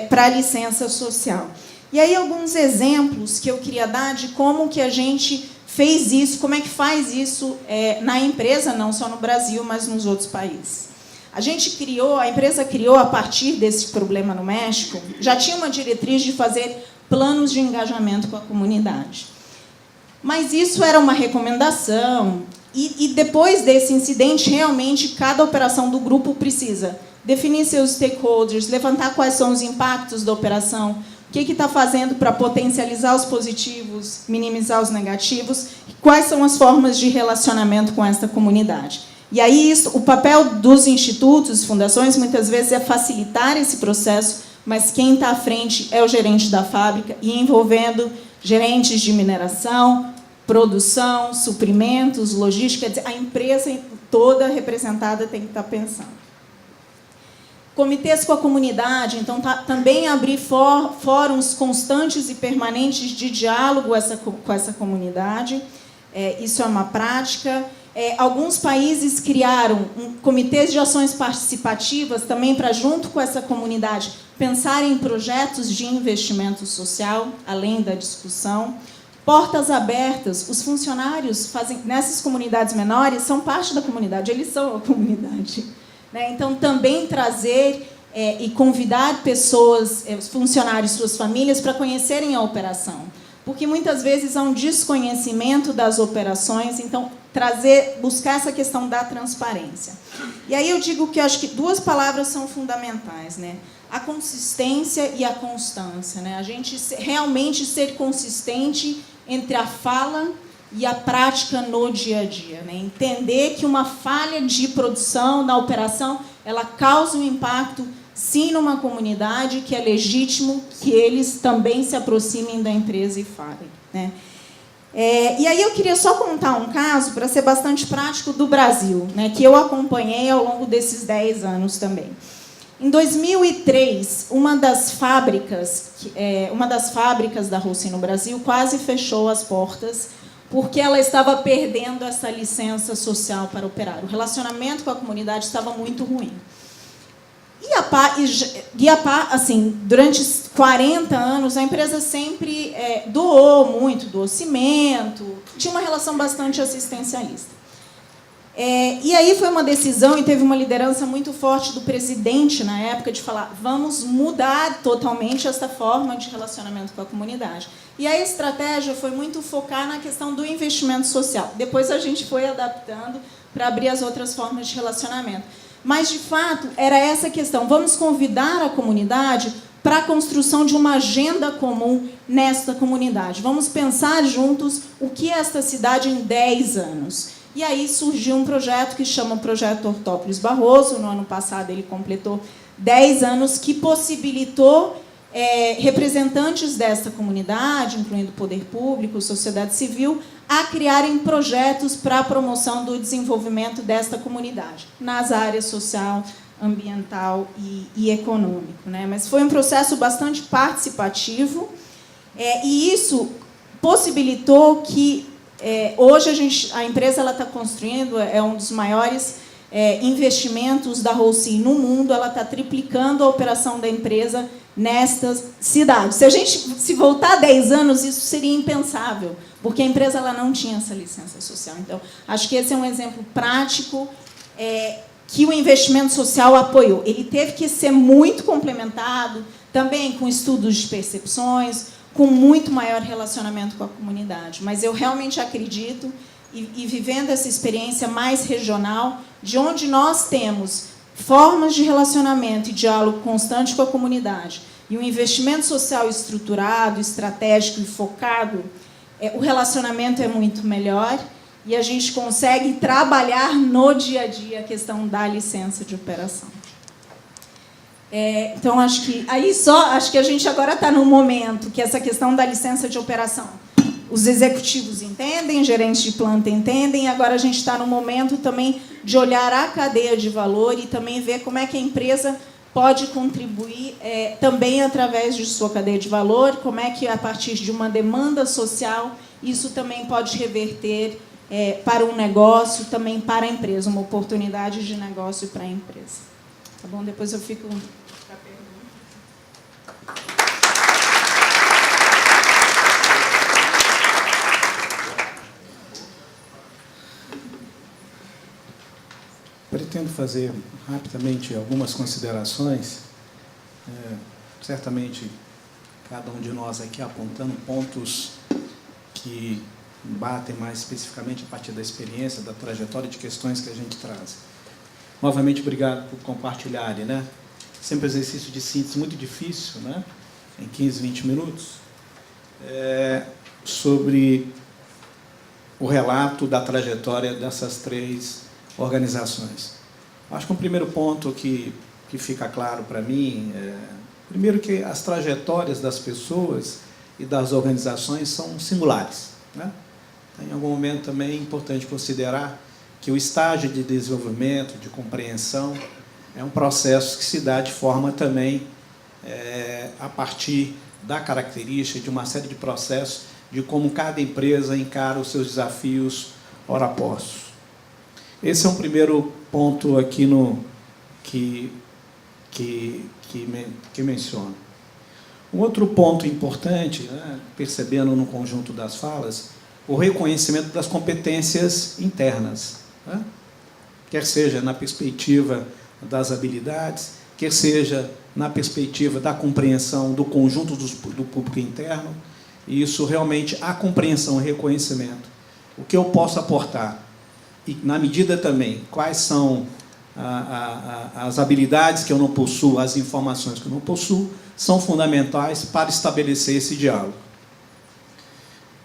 para a licença social. E aí alguns exemplos que eu queria dar de como que a gente fez isso, como é que faz isso na empresa, não só no Brasil, mas nos outros países. A empresa criou, a partir desse problema no México, já tinha uma diretriz de fazer planos de engajamento com a comunidade. Mas isso era uma recomendação, e depois desse incidente, realmente, cada operação do grupo precisa definir seus stakeholders, levantar quais são os impactos da operação, o que está fazendo para potencializar os positivos, minimizar os negativos, quais são as formas de relacionamento com essa comunidade. E aí, o papel dos institutos, fundações, muitas vezes é facilitar esse processo, mas quem está à frente é o gerente da fábrica, e envolvendo gerentes de mineração, produção, suprimentos, logística, quer dizer, a empresa toda representada tem que estar pensando. Comitês com a comunidade, então, também abrir fóruns constantes e permanentes de diálogo com essa comunidade, isso é uma prática. Alguns países criaram comitês de ações participativas também para, junto com essa comunidade, pensar em projetos de investimento social, além da discussão. Portas abertas, os funcionários nessas comunidades menores são parte da comunidade, eles são a comunidade. Então, também trazer e convidar pessoas, funcionários, suas famílias, para conhecerem a operação. Porque, muitas vezes, há um desconhecimento das operações, então, buscar essa questão da transparência. E aí eu digo que acho que duas palavras são fundamentais, né? A consistência e a constância, né? A gente realmente ser consistente entre a fala e a prática no dia a dia, né? Entender que uma falha de produção na operação, ela causa um impacto, sim, numa comunidade, que é legítimo que eles também se aproximem da empresa e falem, né? E aí eu queria só contar um caso, para ser bastante prático, do Brasil, né, que eu acompanhei ao longo desses 10 anos também. Em 2003, uma das fábricas da Holcim no Brasil quase fechou as portas, porque ela estava perdendo essa licença social para operar. O relacionamento com a comunidade estava muito ruim. Assim, durante 40 anos, a empresa sempre doou cimento, tinha uma relação bastante assistencialista. E aí foi uma decisão, e teve uma liderança muito forte do presidente, na época, de falar: vamos mudar totalmente essa forma de relacionamento com a comunidade. E a estratégia foi muito focar na questão do investimento social. Depois a gente foi adaptando para abrir as outras formas de relacionamento. Mas, de fato, era essa questão. Vamos convidar a comunidade para a construção de uma agenda comum nesta comunidade. Vamos pensar juntos o que é esta cidade em 10 anos. E aí surgiu um projeto que chama Projeto Hortópolis Barroso. No ano passado ele completou 10 anos, que possibilitou representantes desta comunidade, incluindo o poder público, sociedade civil, a criarem projetos para a promoção do desenvolvimento desta comunidade, nas áreas social, ambiental e econômico, né? Mas foi um processo bastante participativo, e isso possibilitou que, hoje, a empresa está construindo, é um dos maiores investimentos da Holcim no mundo, ela está triplicando a operação da empresa nestas cidades. Se a gente se voltar 10 anos, isso seria impensável, porque a empresa ela não tinha essa licença social. Então, acho que esse é um exemplo prático que o investimento social apoiou. Ele teve que ser muito complementado, também com estudos de percepções, com muito maior relacionamento com a comunidade. Mas eu realmente acredito, e vivendo essa experiência mais regional, de onde nós temos formas de relacionamento e diálogo constante com a comunidade, e um investimento social estruturado, estratégico e focado, o relacionamento é muito melhor, e a gente consegue trabalhar no dia a dia a questão da licença de operação. Então, acho que a gente agora está num momento que essa questão da licença de operação, os executivos entendem, gerentes de planta entendem, agora a gente está no momento também de olhar a cadeia de valor e também ver como é que a empresa pode contribuir também através de sua cadeia de valor, como é que, a partir de uma demanda social, isso também pode reverter para um negócio, também para a empresa, uma oportunidade de negócio para a empresa. Tá bom? Depois eu fico para pergunta. Pretendo fazer rapidamente algumas considerações, certamente cada um de nós aqui apontando pontos que batem mais especificamente a partir da experiência, da trajetória de questões que a gente traz. Novamente, obrigado por compartilharem, né? Sempre exercício de síntese muito difícil, né? Em 15, 20 minutos, sobre o relato da trajetória dessas 3 organizações. Acho que um primeiro ponto que fica claro para mim primeiro, que as trajetórias das pessoas e das organizações são singulares, né? Em algum momento também é importante considerar que o estágio de desenvolvimento, de compreensão, é um processo que se dá de forma também a partir da característica de uma série de processos de como cada empresa encara os seus desafios ora postos. Esse é um primeiro ponto aqui que menciono. Um outro ponto importante, né, percebendo no conjunto das falas, o reconhecimento das competências internas, né? Quer seja na perspectiva das habilidades, quer seja na perspectiva da compreensão do conjunto do público interno, e isso realmente, a compreensão e reconhecimento. O que eu posso aportar? E, na medida também, quais são as habilidades que eu não possuo, as informações que eu não possuo, são fundamentais para estabelecer esse diálogo.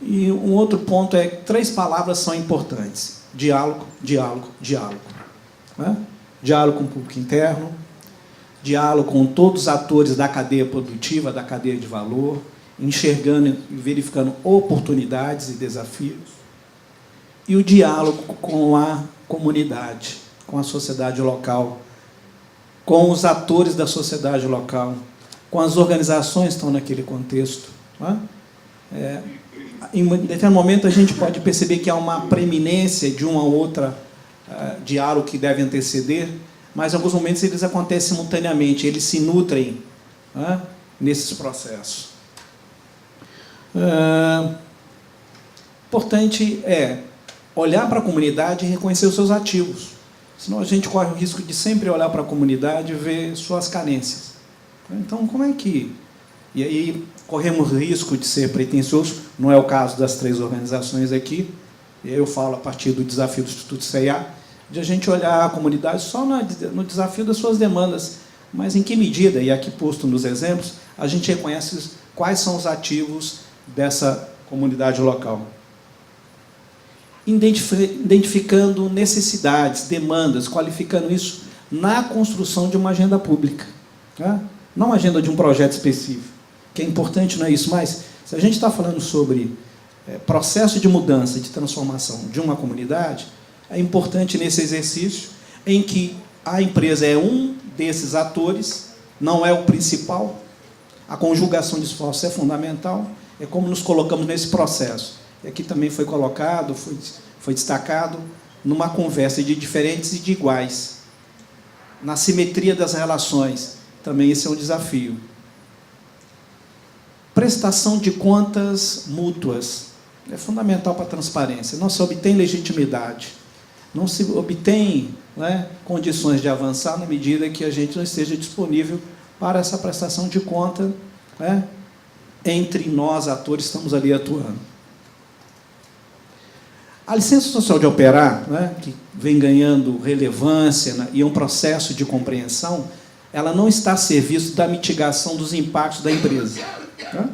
E um outro ponto 3 palavras são importantes: diálogo, diálogo, diálogo, né? Diálogo com o público interno, diálogo com todos os atores da cadeia produtiva, da cadeia de valor, enxergando e verificando oportunidades e desafios, e o diálogo com a comunidade, com a sociedade local, com os atores da sociedade local, com as organizações que estão naquele contexto, né? Em determinado momento, a gente pode perceber que há uma preeminência de uma ou outra diálogo que deve anteceder, mas, em alguns momentos, eles acontecem simultaneamente, eles se nutrem, né, nesses processos. Importante olhar para a comunidade e reconhecer os seus ativos, senão a gente corre o risco de sempre olhar para a comunidade e ver suas carências. Então, como é que... E aí corremos risco de ser pretensioso, não é o caso das 3 organizações aqui, e aí eu falo a partir do desafio do Instituto CIA, de a gente olhar a comunidade só no desafio das suas demandas, mas em que medida, e aqui posto nos exemplos, a gente reconhece quais são os ativos dessa comunidade local. Identificando necessidades, demandas, qualificando isso na construção de uma agenda pública, né? Não uma agenda de um projeto específico, que é importante, não é isso, mas se a gente está falando sobre processo de mudança, de transformação de uma comunidade, é importante nesse exercício em que a empresa é um desses atores, não é o principal, a conjugação de esforços é fundamental, é como nos colocamos nesse processo. E aqui também foi colocado, foi destacado, numa conversa de diferentes e de iguais, na simetria das relações, também esse é um desafio. Prestação de contas mútuas é fundamental para a transparência. Não se obtém legitimidade, não se obtém, né, condições de avançar na medida que a gente não esteja disponível para essa prestação de conta, né, entre nós, atores, estamos ali atuando. A licença social de operar, né, que vem ganhando relevância, né, e é um processo de compreensão, ela não está a serviço da mitigação dos impactos da empresa. Né?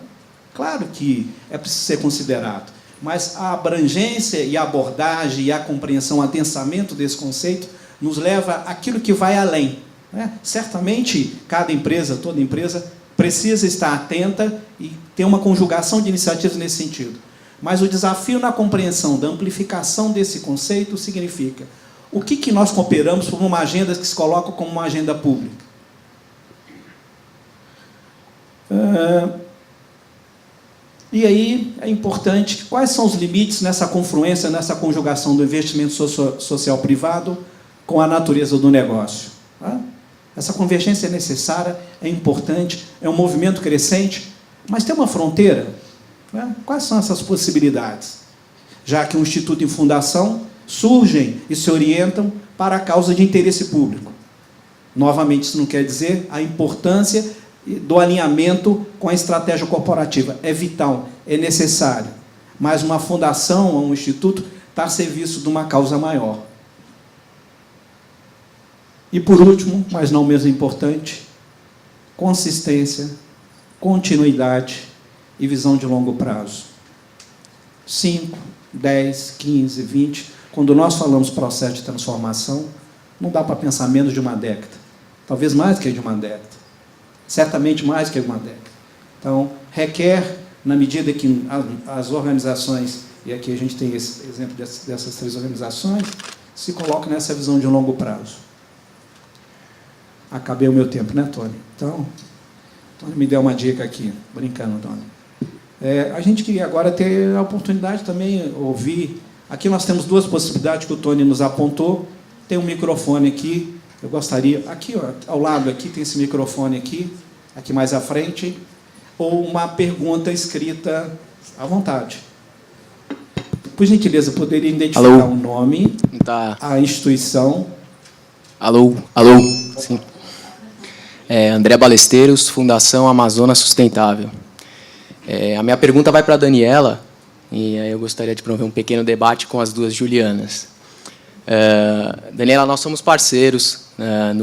Claro que é preciso ser considerado, mas a abrangência e a abordagem e a compreensão, o adensamento desse conceito nos leva àquilo que vai além. Né? Certamente, cada empresa, toda empresa, precisa estar atenta e ter uma conjugação de iniciativas nesse sentido. Mas o desafio na compreensão da amplificação desse conceito significa o que nós cooperamos por uma agenda que se coloca como uma agenda pública. E aí é importante, quais são os limites nessa confluência, nessa conjugação do investimento social privado com a natureza do negócio? Tá? Essa convergência é necessária, é importante, é um movimento crescente, mas tem uma fronteira. Né? Quais são essas possibilidades? Já que um instituto em fundação surgem e se orientam para a causa de interesse público. Novamente, isso não quer dizer a importância do alinhamento com a estratégia corporativa. É vital, é necessário. Mas uma fundação ou um instituto está a serviço de uma causa maior. E, por último, mas não menos importante, consistência, continuidade e visão de longo prazo. 5, 10, 15, 20. Quando nós falamos processo de transformação, não dá para pensar menos de uma década. Talvez mais que de uma década. Certamente mais que uma década. Então, requer, na medida que as organizações, e aqui a gente tem esse exemplo dessas 3 organizações, se colocam nessa visão de longo prazo. Acabei o meu tempo, né, Tony? Então, Tony me deu uma dica aqui. Brincando, Tony. A gente queria agora ter a oportunidade também de ouvir. Aqui nós temos 2 possibilidades que o Tony nos apontou. Tem um microfone aqui. Eu gostaria... Aqui, ó, ao lado, aqui tem esse microfone aqui mais à frente. Ou uma pergunta escrita à vontade. Por gentileza, poderia identificar Alô? o nome, Tá. a instituição. Alô? Sim. André Balesteiros, Fundação Amazonas Sustentável. A minha pergunta vai para a Daniela, e aí eu gostaria de promover um pequeno debate com as 2 Julianas. Daniela, nós somos parceiros na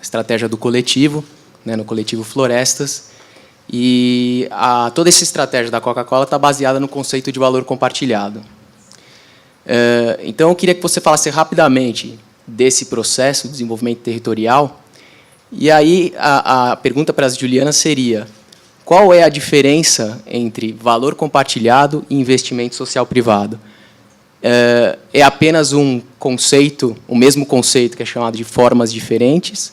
estratégia do coletivo, né, no coletivo Florestas, e toda essa estratégia da Coca-Cola está baseada no conceito de valor compartilhado. Então, eu queria que você falasse rapidamente desse processo de desenvolvimento territorial. E aí, a pergunta para as Julianas seria: qual é a diferença entre valor compartilhado e investimento social privado? É apenas um conceito, o mesmo conceito que é chamado de formas diferentes?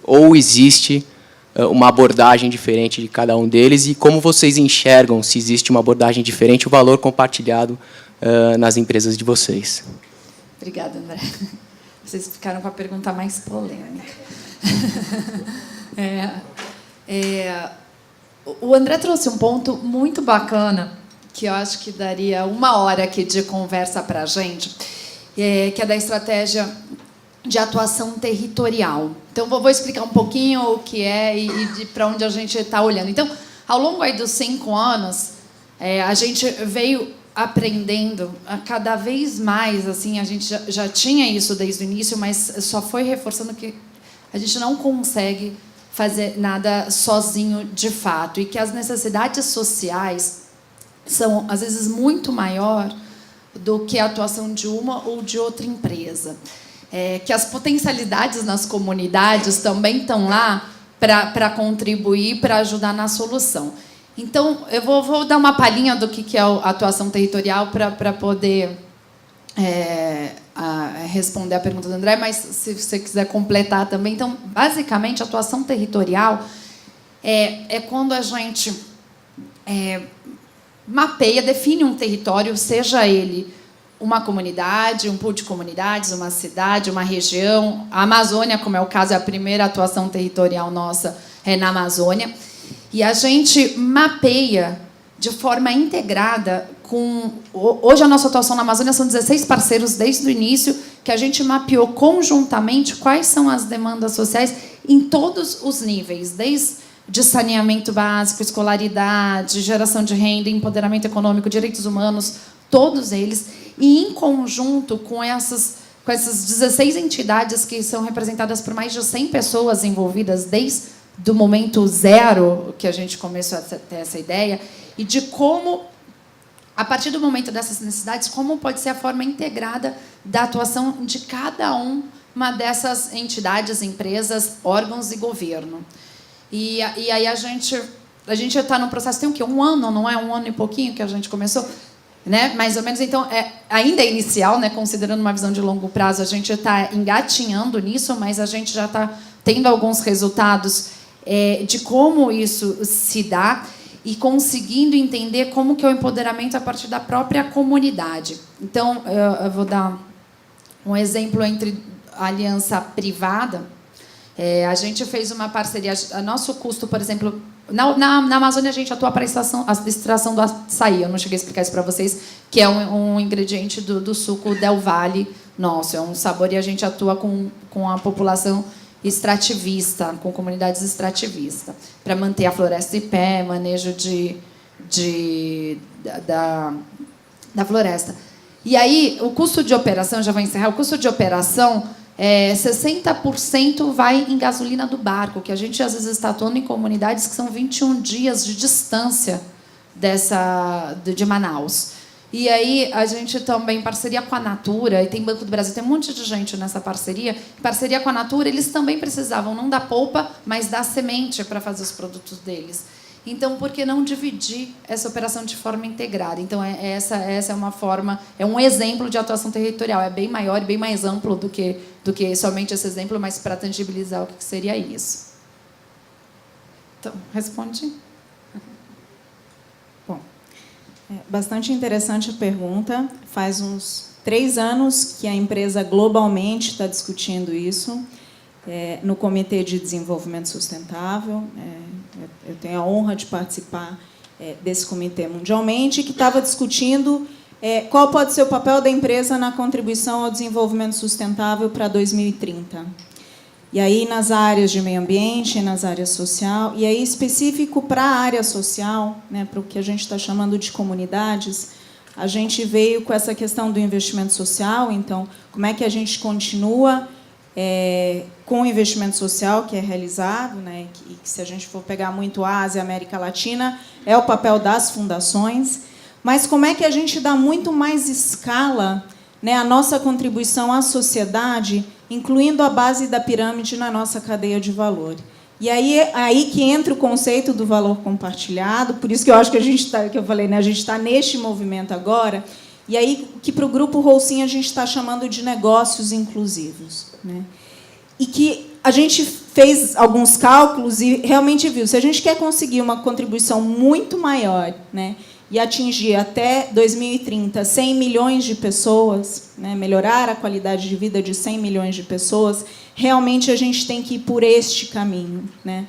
Ou existe uma abordagem diferente de cada um deles? E como vocês enxergam, se existe uma abordagem diferente, o valor compartilhado nas empresas de vocês? Obrigada, André. Vocês ficaram com a pergunta mais polêmica. O André trouxe um ponto muito bacana, que eu acho que daria 1 hora aqui de conversa para a gente, que é da estratégia de atuação territorial. Então, vou explicar um pouquinho o que é e para onde a gente está olhando. Então, ao longo aí dos 5 anos, a gente veio aprendendo a cada vez mais, assim, a gente já tinha isso desde o início, mas só foi reforçando que a gente não consegue fazer nada sozinho de fato, e que as necessidades sociais são, às vezes, muito maior do que a atuação de uma ou de outra empresa. Que as potencialidades nas comunidades também estão lá para contribuir, para ajudar na solução. Então, eu vou dar uma palhinha do que é a atuação territorial para poder responder a pergunta do André, mas se você quiser completar também. Então, basicamente, a atuação territorial é quando a gente mapeia, define um território, seja ele uma comunidade, um pool de comunidades, uma cidade, uma região. A Amazônia, como é o caso, é a primeira atuação territorial nossa na Amazônia. E a gente mapeia de forma integrada com... Hoje, a nossa atuação na Amazônia são 16 parceiros desde o início, que a gente mapeou conjuntamente quais são as demandas sociais em todos os níveis, desde de saneamento básico, escolaridade, geração de renda, empoderamento econômico, direitos humanos, todos eles, e em conjunto com essas 16 entidades que são representadas por mais de 100 pessoas envolvidas desde o momento zero que a gente começou a ter essa ideia, e de como, a partir do momento dessas necessidades, como pode ser a forma integrada da atuação de cada uma dessas entidades, empresas, órgãos e governo. E aí a gente está no processo, tem o quê? Um ano, não é? Um ano e pouquinho que a gente começou, né? Mais ou menos. Então, ainda é inicial, né? Considerando uma visão de longo prazo, a gente está engatinhando nisso, mas a gente já está tendo alguns resultados de como isso se dá e conseguindo entender como que é o empoderamento a partir da própria comunidade. Então, eu vou dar um exemplo entre a aliança privada. A gente fez uma parceria. O nosso custo, por exemplo, na Amazônia, a gente atua para a extração do açaí. Eu não cheguei a explicar isso para vocês, que é um ingrediente do suco Del Valle nosso. É um sabor, e a gente atua com a população extrativista, com comunidades extrativistas, para manter a floresta em pé, manejo da floresta. E aí, o custo de operação, já vou encerrar, o custo de operação... 60% vai em gasolina do barco, que a gente às vezes está atuando em comunidades que são 21 dias de distância de Manaus. E aí a gente também, em parceria com a Natura, e tem Banco do Brasil, tem um monte de gente nessa parceria. Em parceria com a Natura, eles também precisavam não da polpa, mas da semente para fazer os produtos deles. Então, por que não dividir essa operação de forma integrada? Então, essa é uma forma, é um exemplo de atuação territorial. É bem maior e bem mais amplo do que somente esse exemplo, mas para tangibilizar o que seria isso. Então, responde. Bom, bastante interessante a pergunta. Faz uns 3 anos que a empresa globalmente está discutindo isso, no Comitê de Desenvolvimento Sustentável. Eu tenho a honra de participar desse comitê mundialmente, que estava discutindo qual pode ser o papel da empresa na contribuição ao desenvolvimento sustentável para 2030. E aí, nas áreas de meio ambiente, nas áreas social, e aí, específico para a área social, né, para o que a gente está chamando de comunidades, a gente veio com essa questão do investimento social. Então, como é que a gente continua com o investimento social que é realizado, né, que se a gente for pegar muito a Ásia, América Latina, é o papel das fundações, mas como é que a gente dá muito mais escala, né, a nossa contribuição à sociedade, incluindo a base da pirâmide na nossa cadeia de valor. E aí que entra o conceito do valor compartilhado, por isso que eu acho que a gente está, que eu falei, né, a gente está neste movimento agora, e aí que para o Grupo Holcim a gente está chamando de negócios inclusivos, né? E que a gente fez alguns cálculos e realmente viu, se a gente quer conseguir uma contribuição muito maior, né, e atingir até 2030 100 milhões de pessoas, né, melhorar a qualidade de vida de 100 milhões de pessoas, realmente a gente tem que ir por este caminho, né?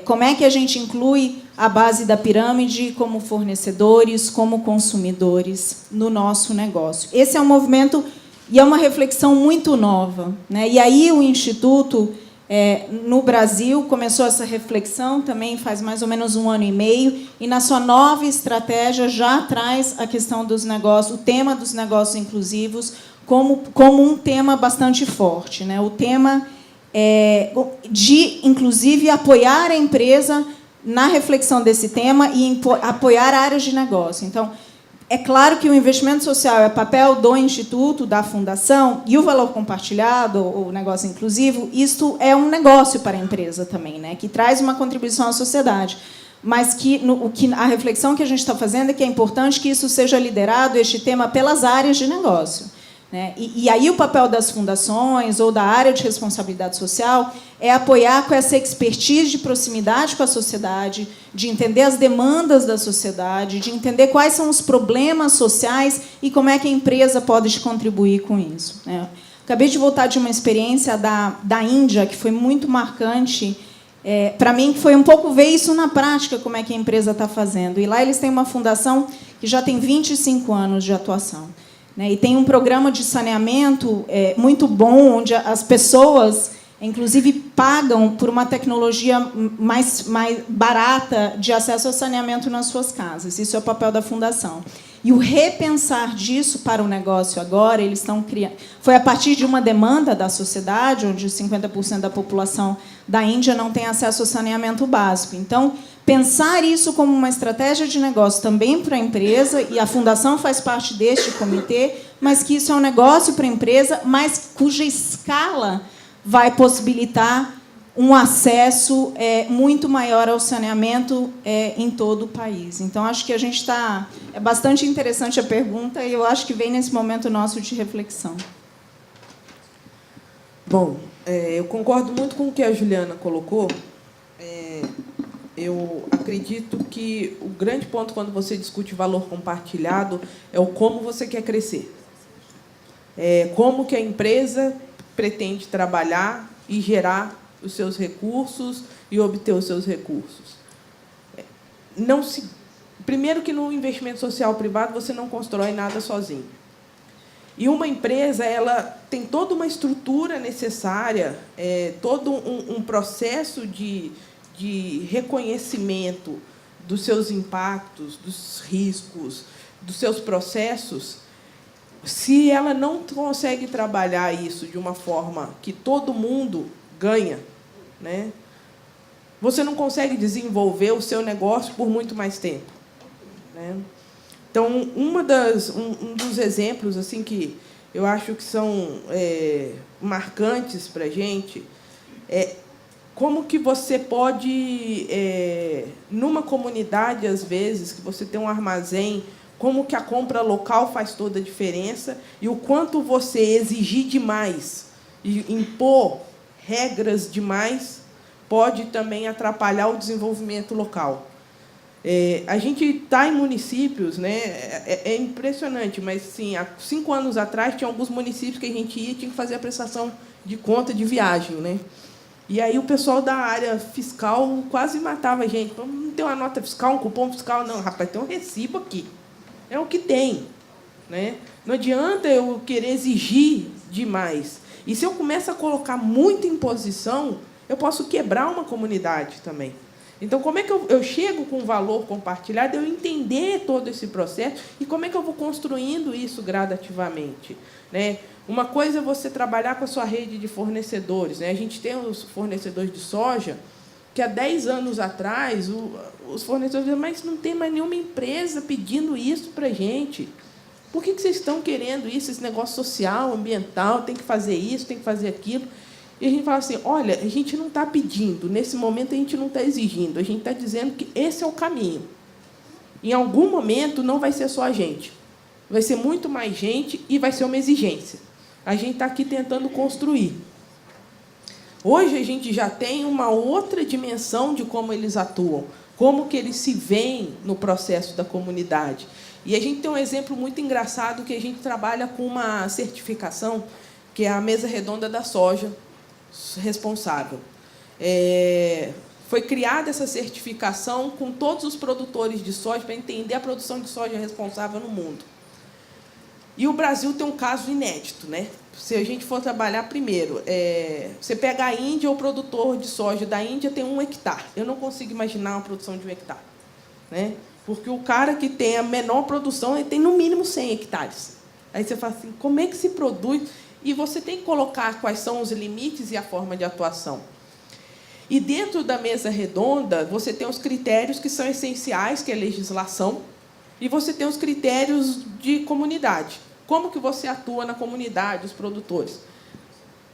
Como é que a gente inclui a base da pirâmide como fornecedores, como consumidores no nosso negócio? Esse é um movimento e é uma reflexão muito nova, né? E aí o Instituto, no Brasil, começou essa reflexão também faz mais ou menos 1 ano e meio, e na sua nova estratégia já traz a questão dos negócios, o tema dos negócios inclusivos, como um tema bastante forte, né? O tema de, inclusive, apoiar a empresa na reflexão desse tema e apoiar áreas de negócio. Então, é claro que o investimento social é papel do Instituto, da Fundação, e o valor compartilhado, o negócio inclusivo, isto é um negócio para a empresa também, né, que traz uma contribuição à sociedade. mas que a reflexão que a gente está fazendo é que é importante que isso seja liderado, este tema, pelas áreas de negócio. Né? E aí o papel das fundações ou da área de responsabilidade social é apoiar com essa expertise de proximidade com a sociedade, de entender as demandas da sociedade, de entender quais são os problemas sociais e como é que a empresa pode contribuir com isso. Né? Acabei de voltar de uma experiência da Índia, que foi muito marcante para mim, que foi um pouco ver isso na prática, como é que a empresa está fazendo. E lá eles têm uma fundação que já tem 25 anos de atuação. Né? E tem um programa de saneamento muito bom, onde as pessoas, inclusive, pagam por uma tecnologia mais barata de acesso ao saneamento nas suas casas. Isso é o papel da fundação. E o repensar disso para o negócio agora, eles estão criando... Foi a partir de uma demanda da sociedade, onde 50% da população da Índia não tem acesso ao saneamento básico. Então, pensar isso como uma estratégia de negócio também para a empresa, e a fundação faz parte deste comitê, mas que isso é um negócio para a empresa, mas cuja escala vai possibilitar um acesso muito maior ao saneamento em todo o país. Então, acho que a gente está... É bastante interessante a pergunta e eu acho que vem nesse momento nosso de reflexão. Bom, eu concordo muito com o que a Juliana colocou. Eu acredito que o grande ponto quando você discute valor compartilhado é o como você quer crescer. Como que a empresa pretende trabalhar e gerar os seus recursos e obter os seus recursos. Primeiro que no investimento social privado você não constrói nada sozinho. E uma empresa ela tem toda uma estrutura necessária, todo um processo de reconhecimento dos seus impactos, dos riscos, dos seus processos. Se ela não consegue trabalhar isso de uma forma que todo mundo ganha, né, você não consegue desenvolver o seu negócio por muito mais tempo. Né? Então, um dos exemplos assim que eu acho que são marcantes para a gente é como que você pode, numa comunidade, às vezes, que você tem um armazém, como que a compra local faz toda a diferença e o quanto você exigir demais e impor regras demais pode também atrapalhar o desenvolvimento local. A gente está em municípios, né? É impressionante, mas sim, há 5 anos atrás tinha alguns municípios que a gente ia, tinha que fazer a prestação de conta de viagem, né? E aí o pessoal da área fiscal quase matava a gente. Não tem uma nota fiscal, um cupom fiscal, não, rapaz, tem um recibo aqui. É o que tem, né? Não adianta eu querer exigir demais. E se eu começo a colocar muita imposição, eu posso quebrar uma comunidade também. Então, como é que eu chego com valor compartilhado? Eu entender todo esse processo e como é que eu vou construindo isso gradativamente. Né? Uma coisa é você trabalhar com a sua rede de fornecedores. Né? A gente tem os fornecedores de soja, que há 10 anos atrás, os fornecedores dizem, mas não tem mais nenhuma empresa pedindo isso para a gente. Por que vocês estão querendo isso, esse negócio social, ambiental, tem que fazer isso, tem que fazer aquilo? E a gente fala assim, olha, a gente não está pedindo, nesse momento a gente não está exigindo, a gente está dizendo que esse é o caminho. Em algum momento não vai ser só a gente, vai ser muito mais gente e vai ser uma exigência. A gente está aqui tentando construir. Hoje a gente já tem uma outra dimensão de como eles atuam, como que eles se veem no processo da comunidade. E a gente tem um exemplo muito engraçado que a gente trabalha com uma certificação, que é a Mesa Redonda da Soja Responsável. Foi criada essa certificação com todos os produtores de soja para entender a produção de soja responsável no mundo. E o Brasil tem um caso inédito, né? Se a gente for trabalhar primeiro, você pega a Índia, o produtor de soja da Índia tem 1 hectare. Eu não consigo imaginar uma produção de 1 hectare. Né? Porque o cara que tem a menor produção, ele tem no mínimo 100 hectares. Aí você fala assim, como é que se produz? E você tem que colocar quais são os limites e a forma de atuação. E dentro da mesa redonda, você tem os critérios que são essenciais, que é a legislação, e você tem os critérios de comunidade. Como que você atua na comunidade, os produtores?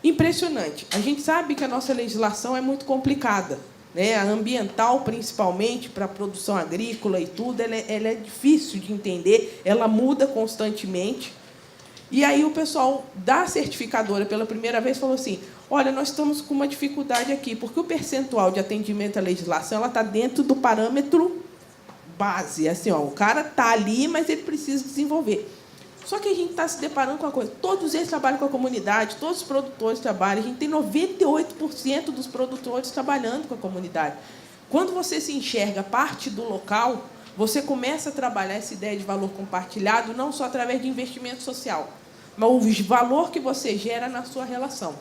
Impressionante. A gente sabe que a nossa legislação é muito complicada, né? A ambiental, principalmente, para a produção agrícola e tudo, ela é difícil de entender, ela muda constantemente. E aí o pessoal da certificadora, pela primeira vez, falou assim, olha, nós estamos com uma dificuldade aqui, porque o percentual de atendimento à legislação está dentro do parâmetro base. Assim, ó, o cara está ali, mas ele precisa desenvolver. Só que a gente está se deparando com uma coisa, todos eles trabalham com a comunidade, todos os produtores trabalham, a gente tem 98% dos produtores trabalhando com a comunidade. Quando você se enxerga parte do local, você começa a trabalhar essa ideia de valor compartilhado, não só através de investimento social, mas o valor que você gera na sua relação.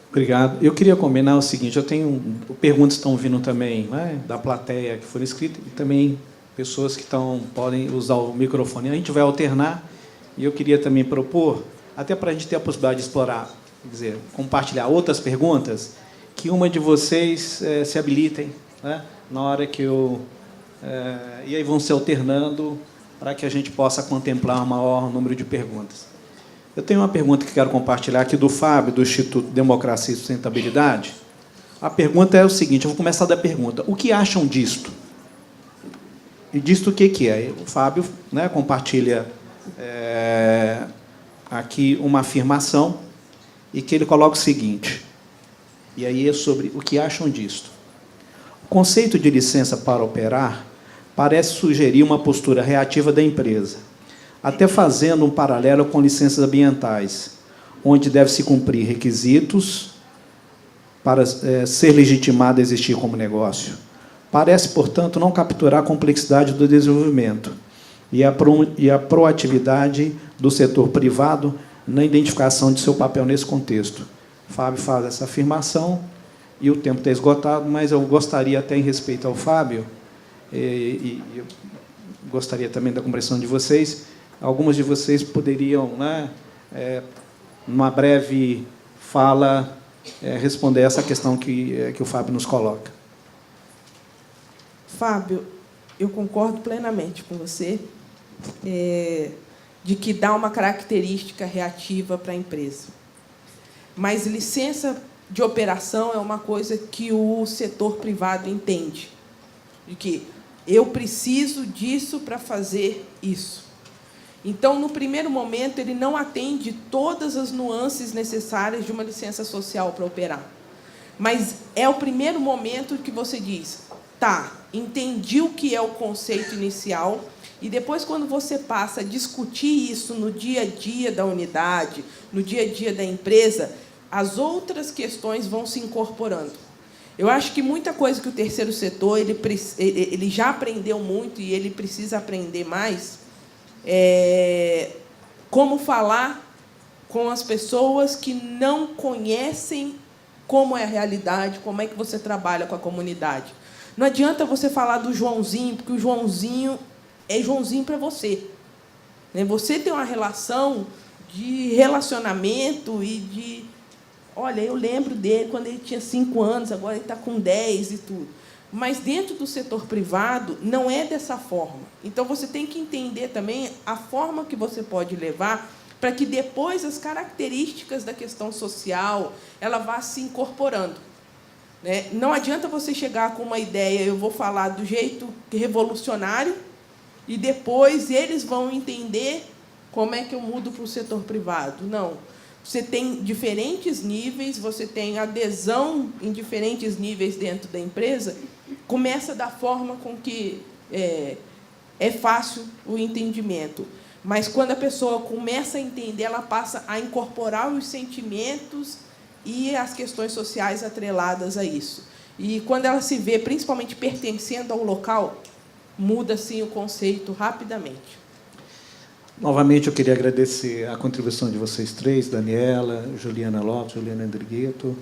Obrigado. Eu queria combinar o seguinte, eu tenho perguntas que estão vindo também, né, da plateia que foram escritas e também pessoas que podem usar o microfone. A gente vai alternar e eu queria também propor, até para a gente ter a possibilidade de explorar, quer dizer, compartilhar outras perguntas, que uma de vocês se habilitem, né, na hora que eu... e aí vão se alternando para que a gente possa contemplar um maior número de perguntas. Eu tenho uma pergunta que quero compartilhar aqui do Fábio, do Instituto Democracia e Sustentabilidade. A pergunta é o seguinte, eu vou começar da pergunta. O que acham disto? E disto o que é? O Fábio, né, compartilha aqui uma afirmação e que ele coloca o seguinte, e aí é sobre o que acham disto. O conceito de licença para operar parece sugerir uma postura reativa da empresa, até fazendo um paralelo com licenças ambientais, onde deve-se cumprir requisitos para ser legitimado a existir como negócio. Parece, portanto, não capturar a complexidade do desenvolvimento e a proatividade do setor privado na identificação de seu papel nesse contexto. Fábio faz essa afirmação e o tempo está esgotado, mas eu gostaria, até em respeito ao Fábio, e eu gostaria também da compreensão de vocês, algumas de vocês poderiam, né, numa breve fala, responder essa questão que o Fábio nos coloca. Fábio, eu concordo plenamente com você de que dá uma característica reativa para a empresa. Mas licença de operação é uma coisa que o setor privado entende, de que eu preciso disso para fazer isso. Então, no primeiro momento, ele não atende todas as nuances necessárias de uma licença social para operar. Mas é o primeiro momento que você diz, tá, entendi o que é o conceito inicial, e depois, quando você passa a discutir isso no dia a dia da unidade, no dia a dia da empresa, as outras questões vão se incorporando. Eu acho que muita coisa que o terceiro setor ele já aprendeu muito e ele precisa aprender mais, como falar com as pessoas que não conhecem como é a realidade, como é que você trabalha com a comunidade. Não adianta você falar do Joãozinho, porque o Joãozinho é Joãozinho para você. Você tem uma relação de relacionamento e de... Olha, eu lembro dele quando ele tinha 5 anos, agora ele está com 10 e tudo. Mas, dentro do setor privado, não é dessa forma. Então, você tem que entender também a forma que você pode levar para que, depois, as características da questão social ela vá se incorporando. Não adianta você chegar com uma ideia, eu vou falar do jeito revolucionário, e depois eles vão entender como é que eu mudo para o setor privado. Não. Você tem diferentes níveis, você tem adesão em diferentes níveis dentro da empresa, começa da forma com que é fácil o entendimento. Mas, quando a pessoa começa a entender, ela passa a incorporar os sentimentos e as questões sociais atreladas a isso. E, quando ela se vê, principalmente, pertencendo ao local, muda, assim, o conceito rapidamente. Novamente, eu queria agradecer a contribuição de vocês três, Daniela, Juliana Lopes, Juliana Andrigueto,